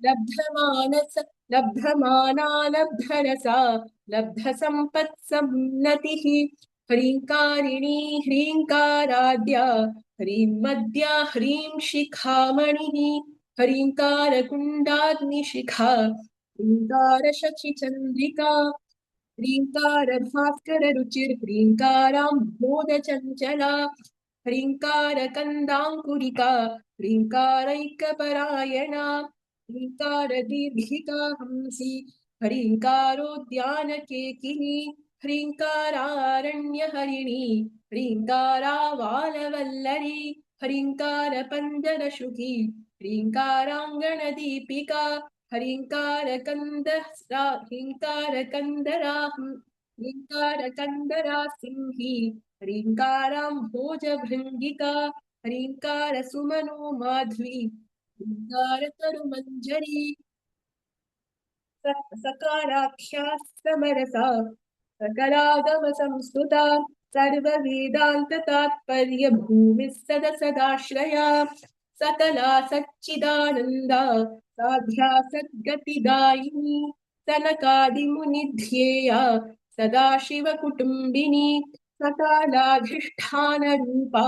लब्धमानस लब्धमाना लब्धरसा लब्धसम्पत्समुन्नतिः ह्रीङ्कारिणी ह्रीङ्काराद्या ह्रीन्मद्या ह्रीं शिखामणिः ह्रीङ्कारकुण्डाग्निशिखा ह्रीङ्कारशशिचन्द्रिका ह्रीङ्कार भास्कर रुचिर ह्रीङ्काराम्भोजचञ्चला ह्रीङ्कारकन्दाङ्कुरिका ह्रीङ्कारैकपरायणा ह्रीङ्कार दीर्घिका हंसी ह्रीङ्कारोद्यानकेकिनी ह्रीङ्कारारण्यहरिणी ह्रीङ्कारावालवल्लरी ह्रीङ्कारपञ्जरशुकी ह्रीङ्काराङ्गणदीपिका ह्रीङ्कारकन्दरा सिंही ह्रीङ्काराम्भोजभृङ्गिका ह्रीङ्कारसुमनो माध्वी ह्रीङ्कारतरुमञ्जरी सकाराख्या समरसा सकलागमसंस्तुता सर्ववेदान्ततात्पर्य भूमिः सदसदाश्रया सकला सच्चिदानन्दा साध्या सद्गतिदायिनी सनकादिमुनिध्येया सदाशिवकुटुम्बिनी सकालाधिष्ठानरूपा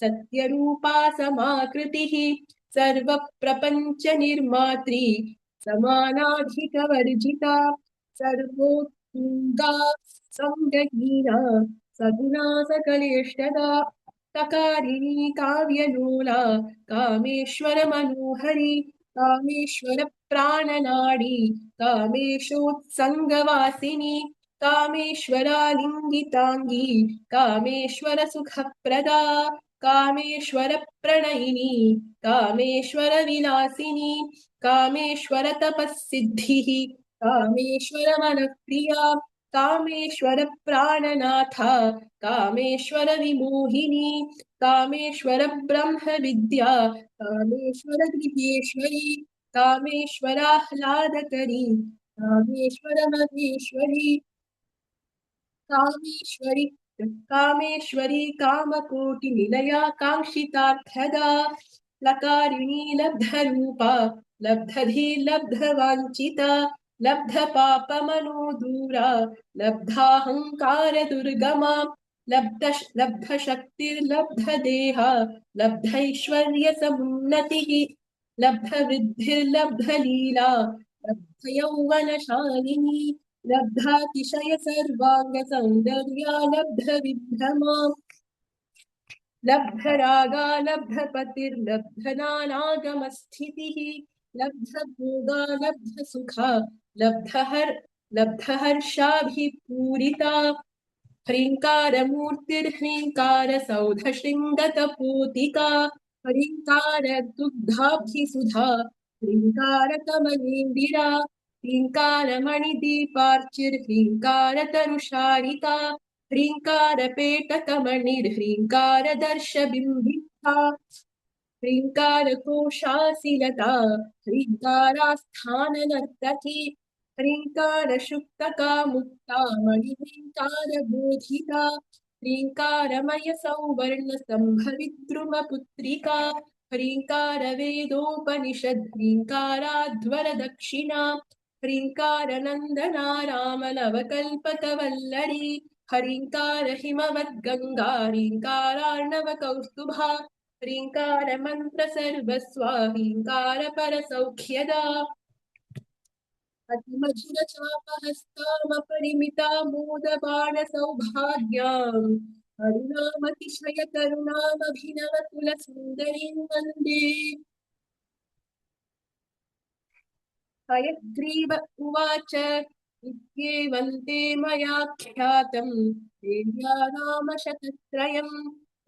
सत्यरूपा समाकृतिः सर्वप्रपञ्चनिर्मात्री समानाधिकवर्जिता सर्वोत्तुङ्गा सङ्गहीना सगुणा सकलेष्टदा सकारिणी काव्यलोला कामेश्वर मनोहरी कामेश्वर प्राणनाडी कामेशोत्सङ्गवासिनी कामेश्वरालिङ्गिताङ्गी कामेश्वर सुखप्रदा कामेश्वर प्रणयिनी कामेश्वर विलासिनी कामेश्वर तपःसिद्धिः कामेश्वर मनःप्रिया कामेश्वर प्राणनाथा कामेश्वर विमोहिनी कामेश्वर ब्रह्म विद्या कामेश्वर गृहेश्वरी कामेश्वराह्लादकरी कामेश्वर महेश्वरी कामेश्वरी कामेश्वरी कामकोटिनिलया काङ्क्षितार्थदा लकारिणी लब्धरूपा लब्धधी लब्धवाञ्छिता लब्धपापमनोदूरा लब्धाहङ्कारदुर्गमा लब्धशक्तिर्लब्धदेहा लब्धैश्वर्यसमुन्नतिः लब्धवृद्धिर्लब्धलीला लब्धयौवनशालिनी लब्धातिशय सर्वाङ्गसौन्दर्या लब्धविभ्रमा लब्धरागा लब्धपतिर्लब्धनानागमस्थितिः लब्धभोगा लब्धसुखा लब्धहर्षाभिपूरिता ह्रीङ्कारमूर्तिर्ह्रीङ्कारसौधशृङ्गतपोतिका ह्रीङ्कारदुग्धाब्धिसुधा ह्रीङ्कारकमलेन्दिरा ह्रीङ्कारमणिदीपार्चिर्ह्रीङ्कारतरुशारिका ह्रीङ्कारपेटकमणिर्ह्रीङ्कारदर्शबिम्बिता ह्रीङ्कारकोशासिलता ह्रीङ्कारास्थाननर्तकी ह्रीङ्कारशुक्तका मुक्ता मणिह्रीङ्कारबोधिता ह्रीङ्कारमयसौवर्णसम्भविद्रुमपुत्रिका ह्रीङ्कारवेदोपनिषद् ह्रीङ्काराध्वरदक्षिणा ह्रीङ्कारनन्दना रामनवकल्पकवल्लरी हरिङ्कारहिमवद्गङ्गा ह्रीङ्कारार्णवकौस्तुभा ह्रीङ्कारमन्त्रसर्वस्वा ह्रीङ्कारपरसौख्यदा अतिमधुरचापहस्तामपरिमिता मोदबाणसौभाग्याम् करुणामतिशयकरुणामभिनवकुलसुन्दरीं वन्दे हयग्रीव उवाच इत्येवन्ते मया ख्यातम् देव्या नाम शतत्रयम्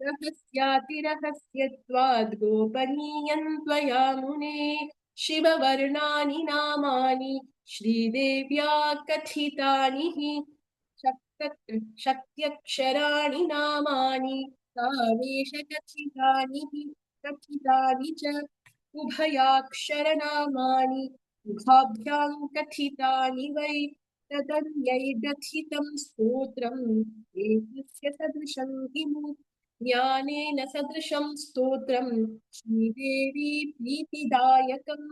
रहस्यातिरहस्यत्वाद् गोपनीयम् त्वया मुने शिववर्णानि नामानि श्रीदेव्या कथितानि हि शक्त्यक्षराणि नामानि तावेश कथितानि च उभयाक्षरनामानि उभाभ्यां कथितानि वै तदन्यैर्ग्रथितं स्तोत्रम् एकस्य सदृशं किमु ज्ञानेन सदृशं स्तोत्रम् श्रीदेवी प्रीतिदायकम्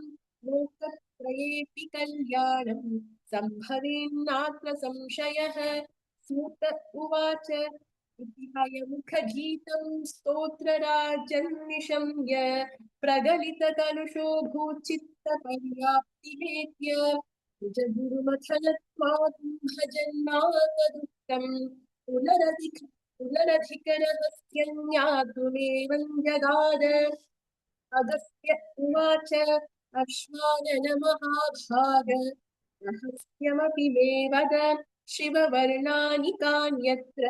लोकत्रयेऽपि कल्याणम् सम्भवेन्नात्र संशयः सूत उवाच इति हयमुखगीतं स्तोत्रराजन्निशम्य प्रगलिततनुषो भूचित्तपर्याप्तिमेत्य निजगुरुमथनत्वां भजन्नाथदुःखम् पुनरधिकरहस्यज्ञातुमेवं जगाद अगस्त्य उवाच अश्वानन महाभाग रहस्यमपि मे वद शिववर्णानि कान्यत्र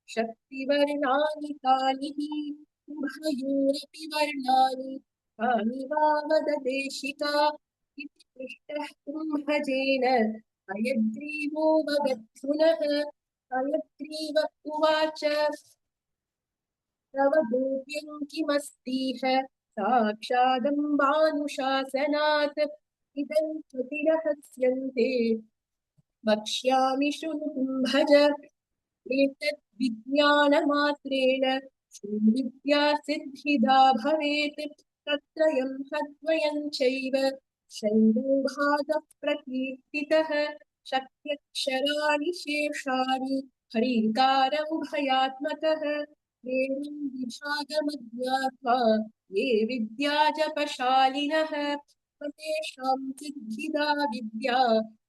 शक्तिवर्णानि कानि हि उभयोरपि वर्णानि कानि वा वद देशिका इति पृष्टः कुम्भजेन हयग्रीवो वदत्पुनः हयग्रीव उवाच तव गोप्यं किमस्तीह साक्षादम्बानुशासनात् इदं त्वतिरहस्यन्ते वक्ष्यामि शृणु कुम्भज एतद् विज्ञानमात्रेण श्रीविद्या सिद्धिदा भवेत् तत्रयं हद्वयं चैव शैलो भागः प्रकीर्तितः शक्त्यक्षराणि शेषाणि हरिकार उभयात्मकः एवं विभागमज्ञात्वा ये विद्याजपशालिनः तेषां सिद्धिदा विद्या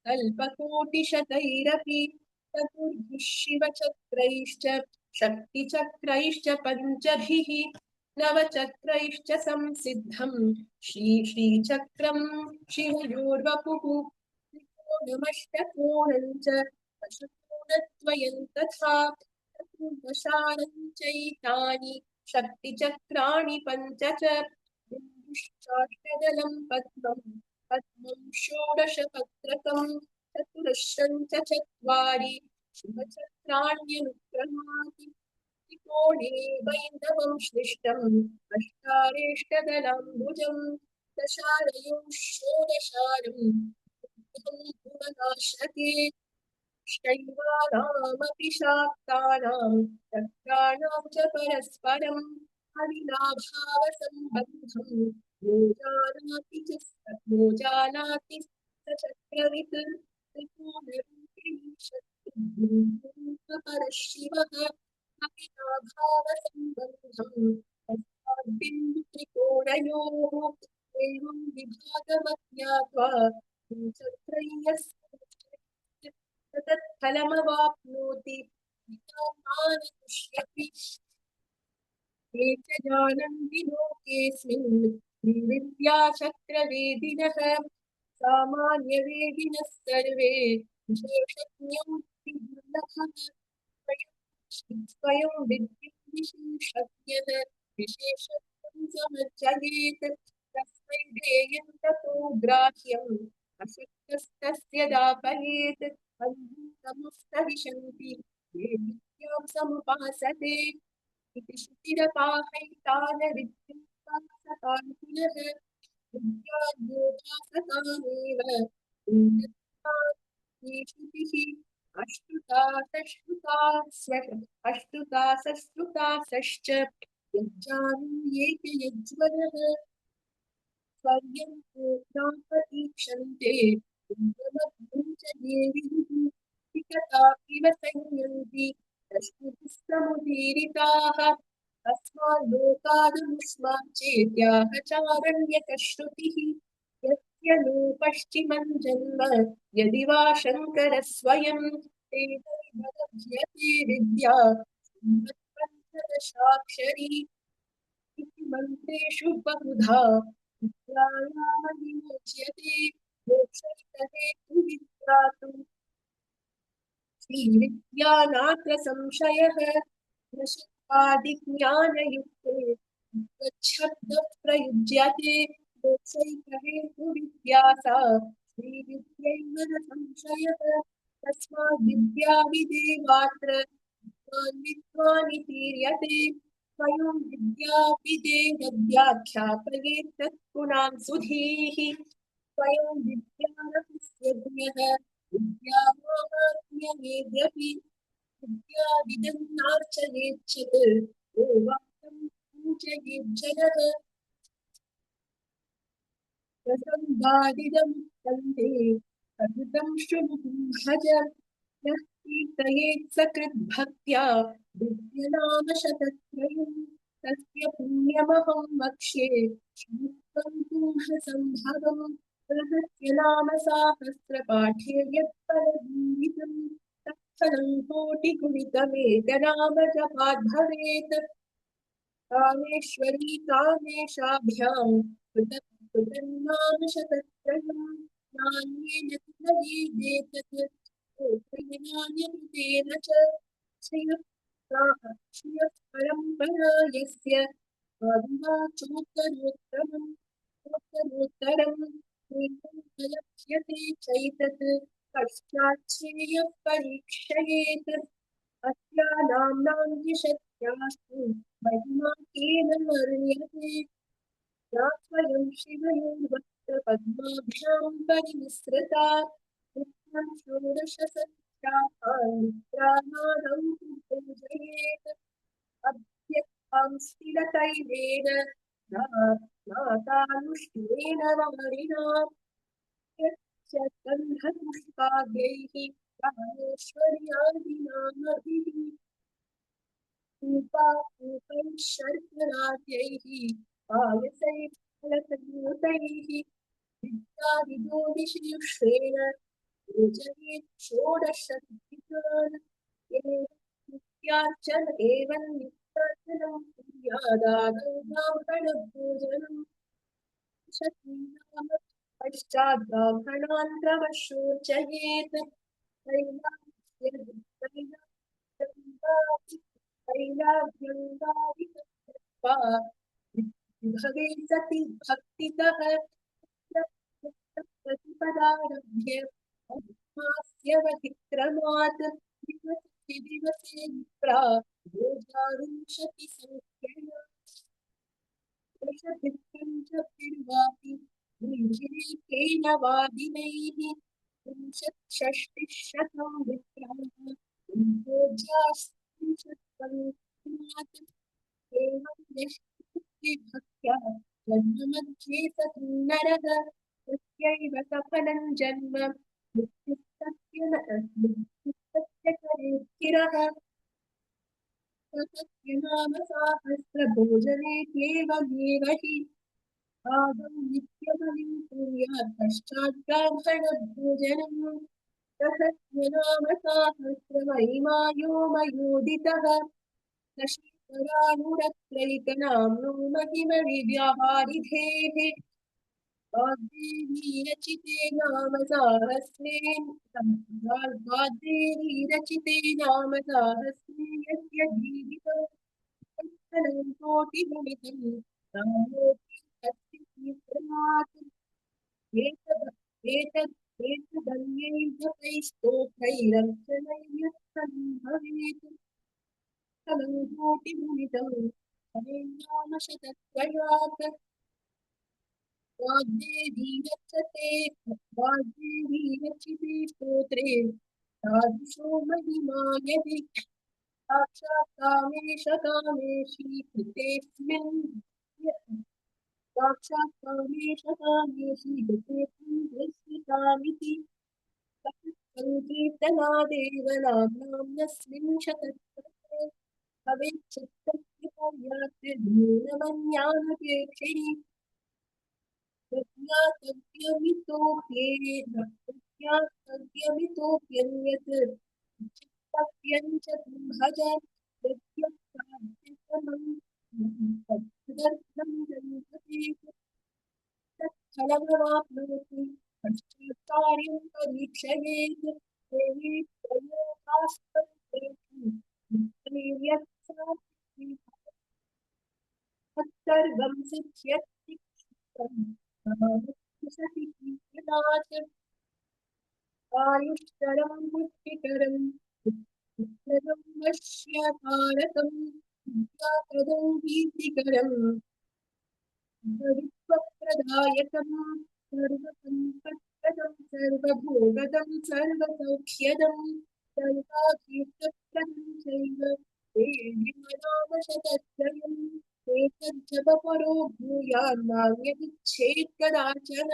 कल्पकोटिशतैरपि चतुर्भिः शिवचक्रैश्च शक्तिचक्रैश्च पञ्चभिः नवचक्रैश्च संसिद्धम् श्रीचक्रं शिवयोर्वपुः त्रिकोणमष्टकोणं च पशुकोणद्वयं तथा चतुर्दशानं चैतानि शक्तिचक्राणि पञ्च च बिन्दुश्चाष्टदलं पद्मं षोडशपत्रकं चतुरश्रं च चत्वारि शिवचक्राण्यनुक्रमाति त्रिकोणे वैन्दवं श्लिष्टम् अष्टारेष्टदलाम्बुजं दशालयो षोडशारं गुणनाशके शैवानामपि शाक्तानां चक्राणां च परस्परम् अविनाभावसम्बन्धं यो जानाति स चक्रवित् त्रिकोणरूपिणी शक्तिः परशिवः अविनाभावसम्बन्धं तस्माद्बिन्दुत्रिकोणयोः एवं विभागमज्ञात्वा चक्रय्यस्य तत्फलमवाप्नोति विद्यामानतुष्यति ये च जानन्ति लोकेऽस्मिन् विद्याचक्रवेदिनः सामान्यवेदिनः सर्वे विशेषज्ञो दुर्लभः स्वयं विशेषज्ञः विशेषज्ञं समर्चयेत् तस्मै देयं ततो ग्राह्यम् अशक्तस्तस्य दापयेत् अन्धूतमुस्तविशन्ति ये विद्यां समुपासते इति श्रुतिरपाहैतान विद्युत्पासकान् पुनः विद्याद्योपासकानेव श्रुतिः अष्टुतासश्च यज्जानीयेत यज्वरः स्वर्यं प्रतीक्षन्ते इन्द्रमग्नं च ये विदुः विकटा इव संयन्ति तस्मुदीरिताः तस्माल्लोकादमुष्मां चेत्याह चारण्यकश्रुतिः यस्य नो पश्चिमं जन्म यदि वा शङ्कर स्वयं तेनैवलभ्यते विद्या पञ्चदशाक्षरी इति मन्त्रेषु बहुधा विद्यायामविमुच्यते मोक्षैकहेतुविद्या तु श्रीविद्या नात्र संशयः न शक्तादिज्ञानयुक्ते तच्छब्दः प्रयुज्यते मोक्षैकहेतुविद्या सा श्रीविद्यैव न संशयः तस्माद् विद्याविदेवात्र विद्वान् इतीर्यते स्वयं विद्याविदेवव्याख्यापयेत् तत्पुनां सुधीः स्वयं विद्यारहस्यज्ञः विद्यामाहात्म्यमेद्यपि विद्याविदन्नार्चयेच्चत् यो वाक्यं पूजयेज्जनः प्रसङ्गादिदमुत्पन्ने अद्भुतं शृणुतु भज यः कीर्तयेत् सकृद्भक्त्या दिव्यनामशतत्रयम् तस्य पुण्यमहं वक्ष्ये श्रुत्वं पुंससम्भवम् रहस्य नाम साहस्रपाठे यत्परजीवितम् तत्फलं कोटिगुणितमेकनाम जपात् भवेत् कामेश्वरी कामेशाभ्यां कृतन्नामशतत्रयम् नान्येन तदीदेतत् स्तोत्रेणान्यकृतेन च श्रियः परम्परा यस्य आदिवाचोत्तरोत्तरम् उत्तरोत्तरम् लक्ष्यते चैतत् पश्चात् श्रेयः परीक्षयेत् अस्या नाम्नां द्विषत्यास्तु महिमा केन वर्ण्यते या स्वयं शिवयोर्वक्त्रपद्माभ्यां परिनिःसृता नित्यं षोडशसहस्रान् निद्रामाणं पूजयेत् अभ्यक्तां स्थिरतैलेन स्नातानुष्ठेन वारिणा यस्य गन्धपुष्पाद्यैः कामेश्वर्यादिनामभिः पूपैः शर्कराद्यैः पायसैः फलसंयुतैः विद्याविदोदिशियुष्वेन योजयेत् षोडशविधान् नित्यार्चन एवं नित्यार्चनं कुर्यादादौ ब्राह्मणभोजनम् शतीनाम पश्चात् ब्राह्मणान् प्रवशोचयेत् विभवे सति भक्तितः प्रतिपदारभ्य मास्यवधिक्रमात् दिवसे विप्रा योजारुंशति संख्यया वर्षभिर्पञ्चभिर्वापि मुञ्जीकेन वादिनैः विंशतिषष्टिशतं विप्राः भोज्यास्त्रिंशत्पञ्चमात् एवं निष्ठिभक्त्या जन्ममध्ये स तु नरः तस्यैव सफलं जन्म मृत्युस्तस्य करे स्थिरः तस्य नाम साहस्रभोजनेत्येवमेव हि आदौ नित्यबलिं कुर्यात् पश्चात् ब्राह्मणभोजनम् तस्य नाम साहस्रमहिमायो मयोदितः दशकरानुरत्रैकनाम्नो महिमविव्याहारिधेः वाग्देवी रचिते नाम साहस्रेण वाग्देवी रचिते नाम साहस्रे यस्य जीवितं तत्फलं कोटिगुणितं रामोऽपि तस्य कीर्तनात् एतद् एतद् एतदन्यैर्जपैः स्तोत्रैरर्चनैर्यत्फलं भवेत् फलं कोटिगुणितं फलेनामशतत्रयात् वाग्देवी रचते वाग्देवी रचिते स्तोत्रे तादृशो महिमा यदि साक्षात् कामेश कामेशी कृतेऽस्मिन् साक्षात् कामेश कामेशी कृतेऽस्मिन् दृष्टितामिति सङ्कीर्तनादेव नाम्नाम्नस्मिन् शतत्रये भवेच्चित्तस्य पर्याप्तिर्न्यूनमन्यानपेक्षिणी प्रज्ञातव्यमितोऽप्यन्यत् चित्तव्यञ्च भज प्रत्यक्षाद्यतमं तदर्थं जन्मते तत्फलमवाप्नोति पश्चात् कार्यं परीक्षयेत् देवी प्रयोगास्पदेषु तत्सर्वं सिद्ध्यति क्षिप्रम् सति कीर्तनात् आयुष्करं पुष्टिकरं पुत्रदं वश्यकारकं विद्यापदं कीर्तिकरं विश्वप्रदायकं सर्वसम्पत्प्रदं सर्वभोगदं सर्वसौख्यदं सर्वाभीष्टप्रदं चैव देहिमनामशतत्रयम् एतज्जपपरो भूयान्नान्यदिच्छेत् कदाचन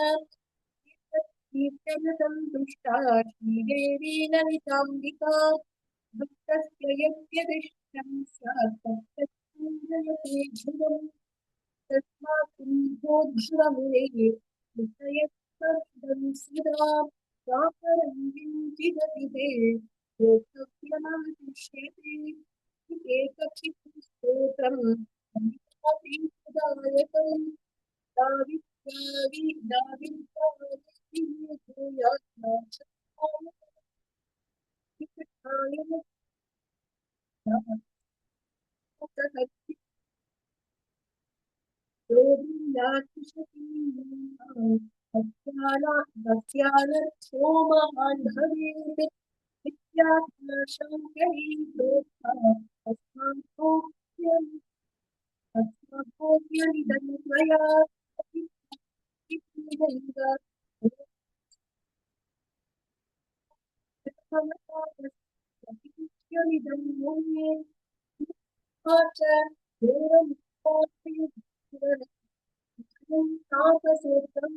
कीर्तनसन्तुष्टा श्रीदेवी ललिताम्बिका भक्तस्य यद्यदिष्टं स्यात् तत्तत्तं जयते ध्रुवम् तस्मात् कुम्भोद्धवमुने विषयत्वं सदा चापरं किञ्चिदपि ते योक्तव्यमवशिष्यते एकचित्तं स्तोत्रम् अमिताभीष्टदायकम् भक्त्यानर्थो महान् भवेत् नित्यात्मशङ्करी प्रोक्ता अस्माभोग्यमिदं त्वया इदं मुने च तापसूत्रं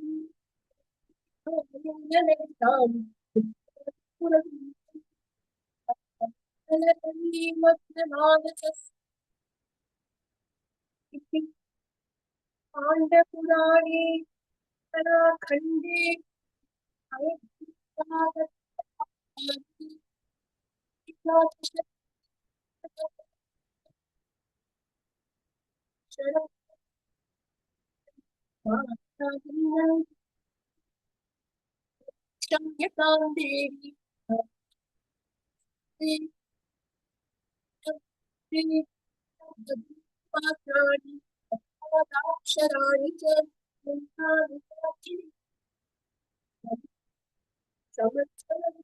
पाण्डपुराणे उत्तराखण्डे क्षम्यतां देवी पात्राणि अक्षराणि च संवत्सरं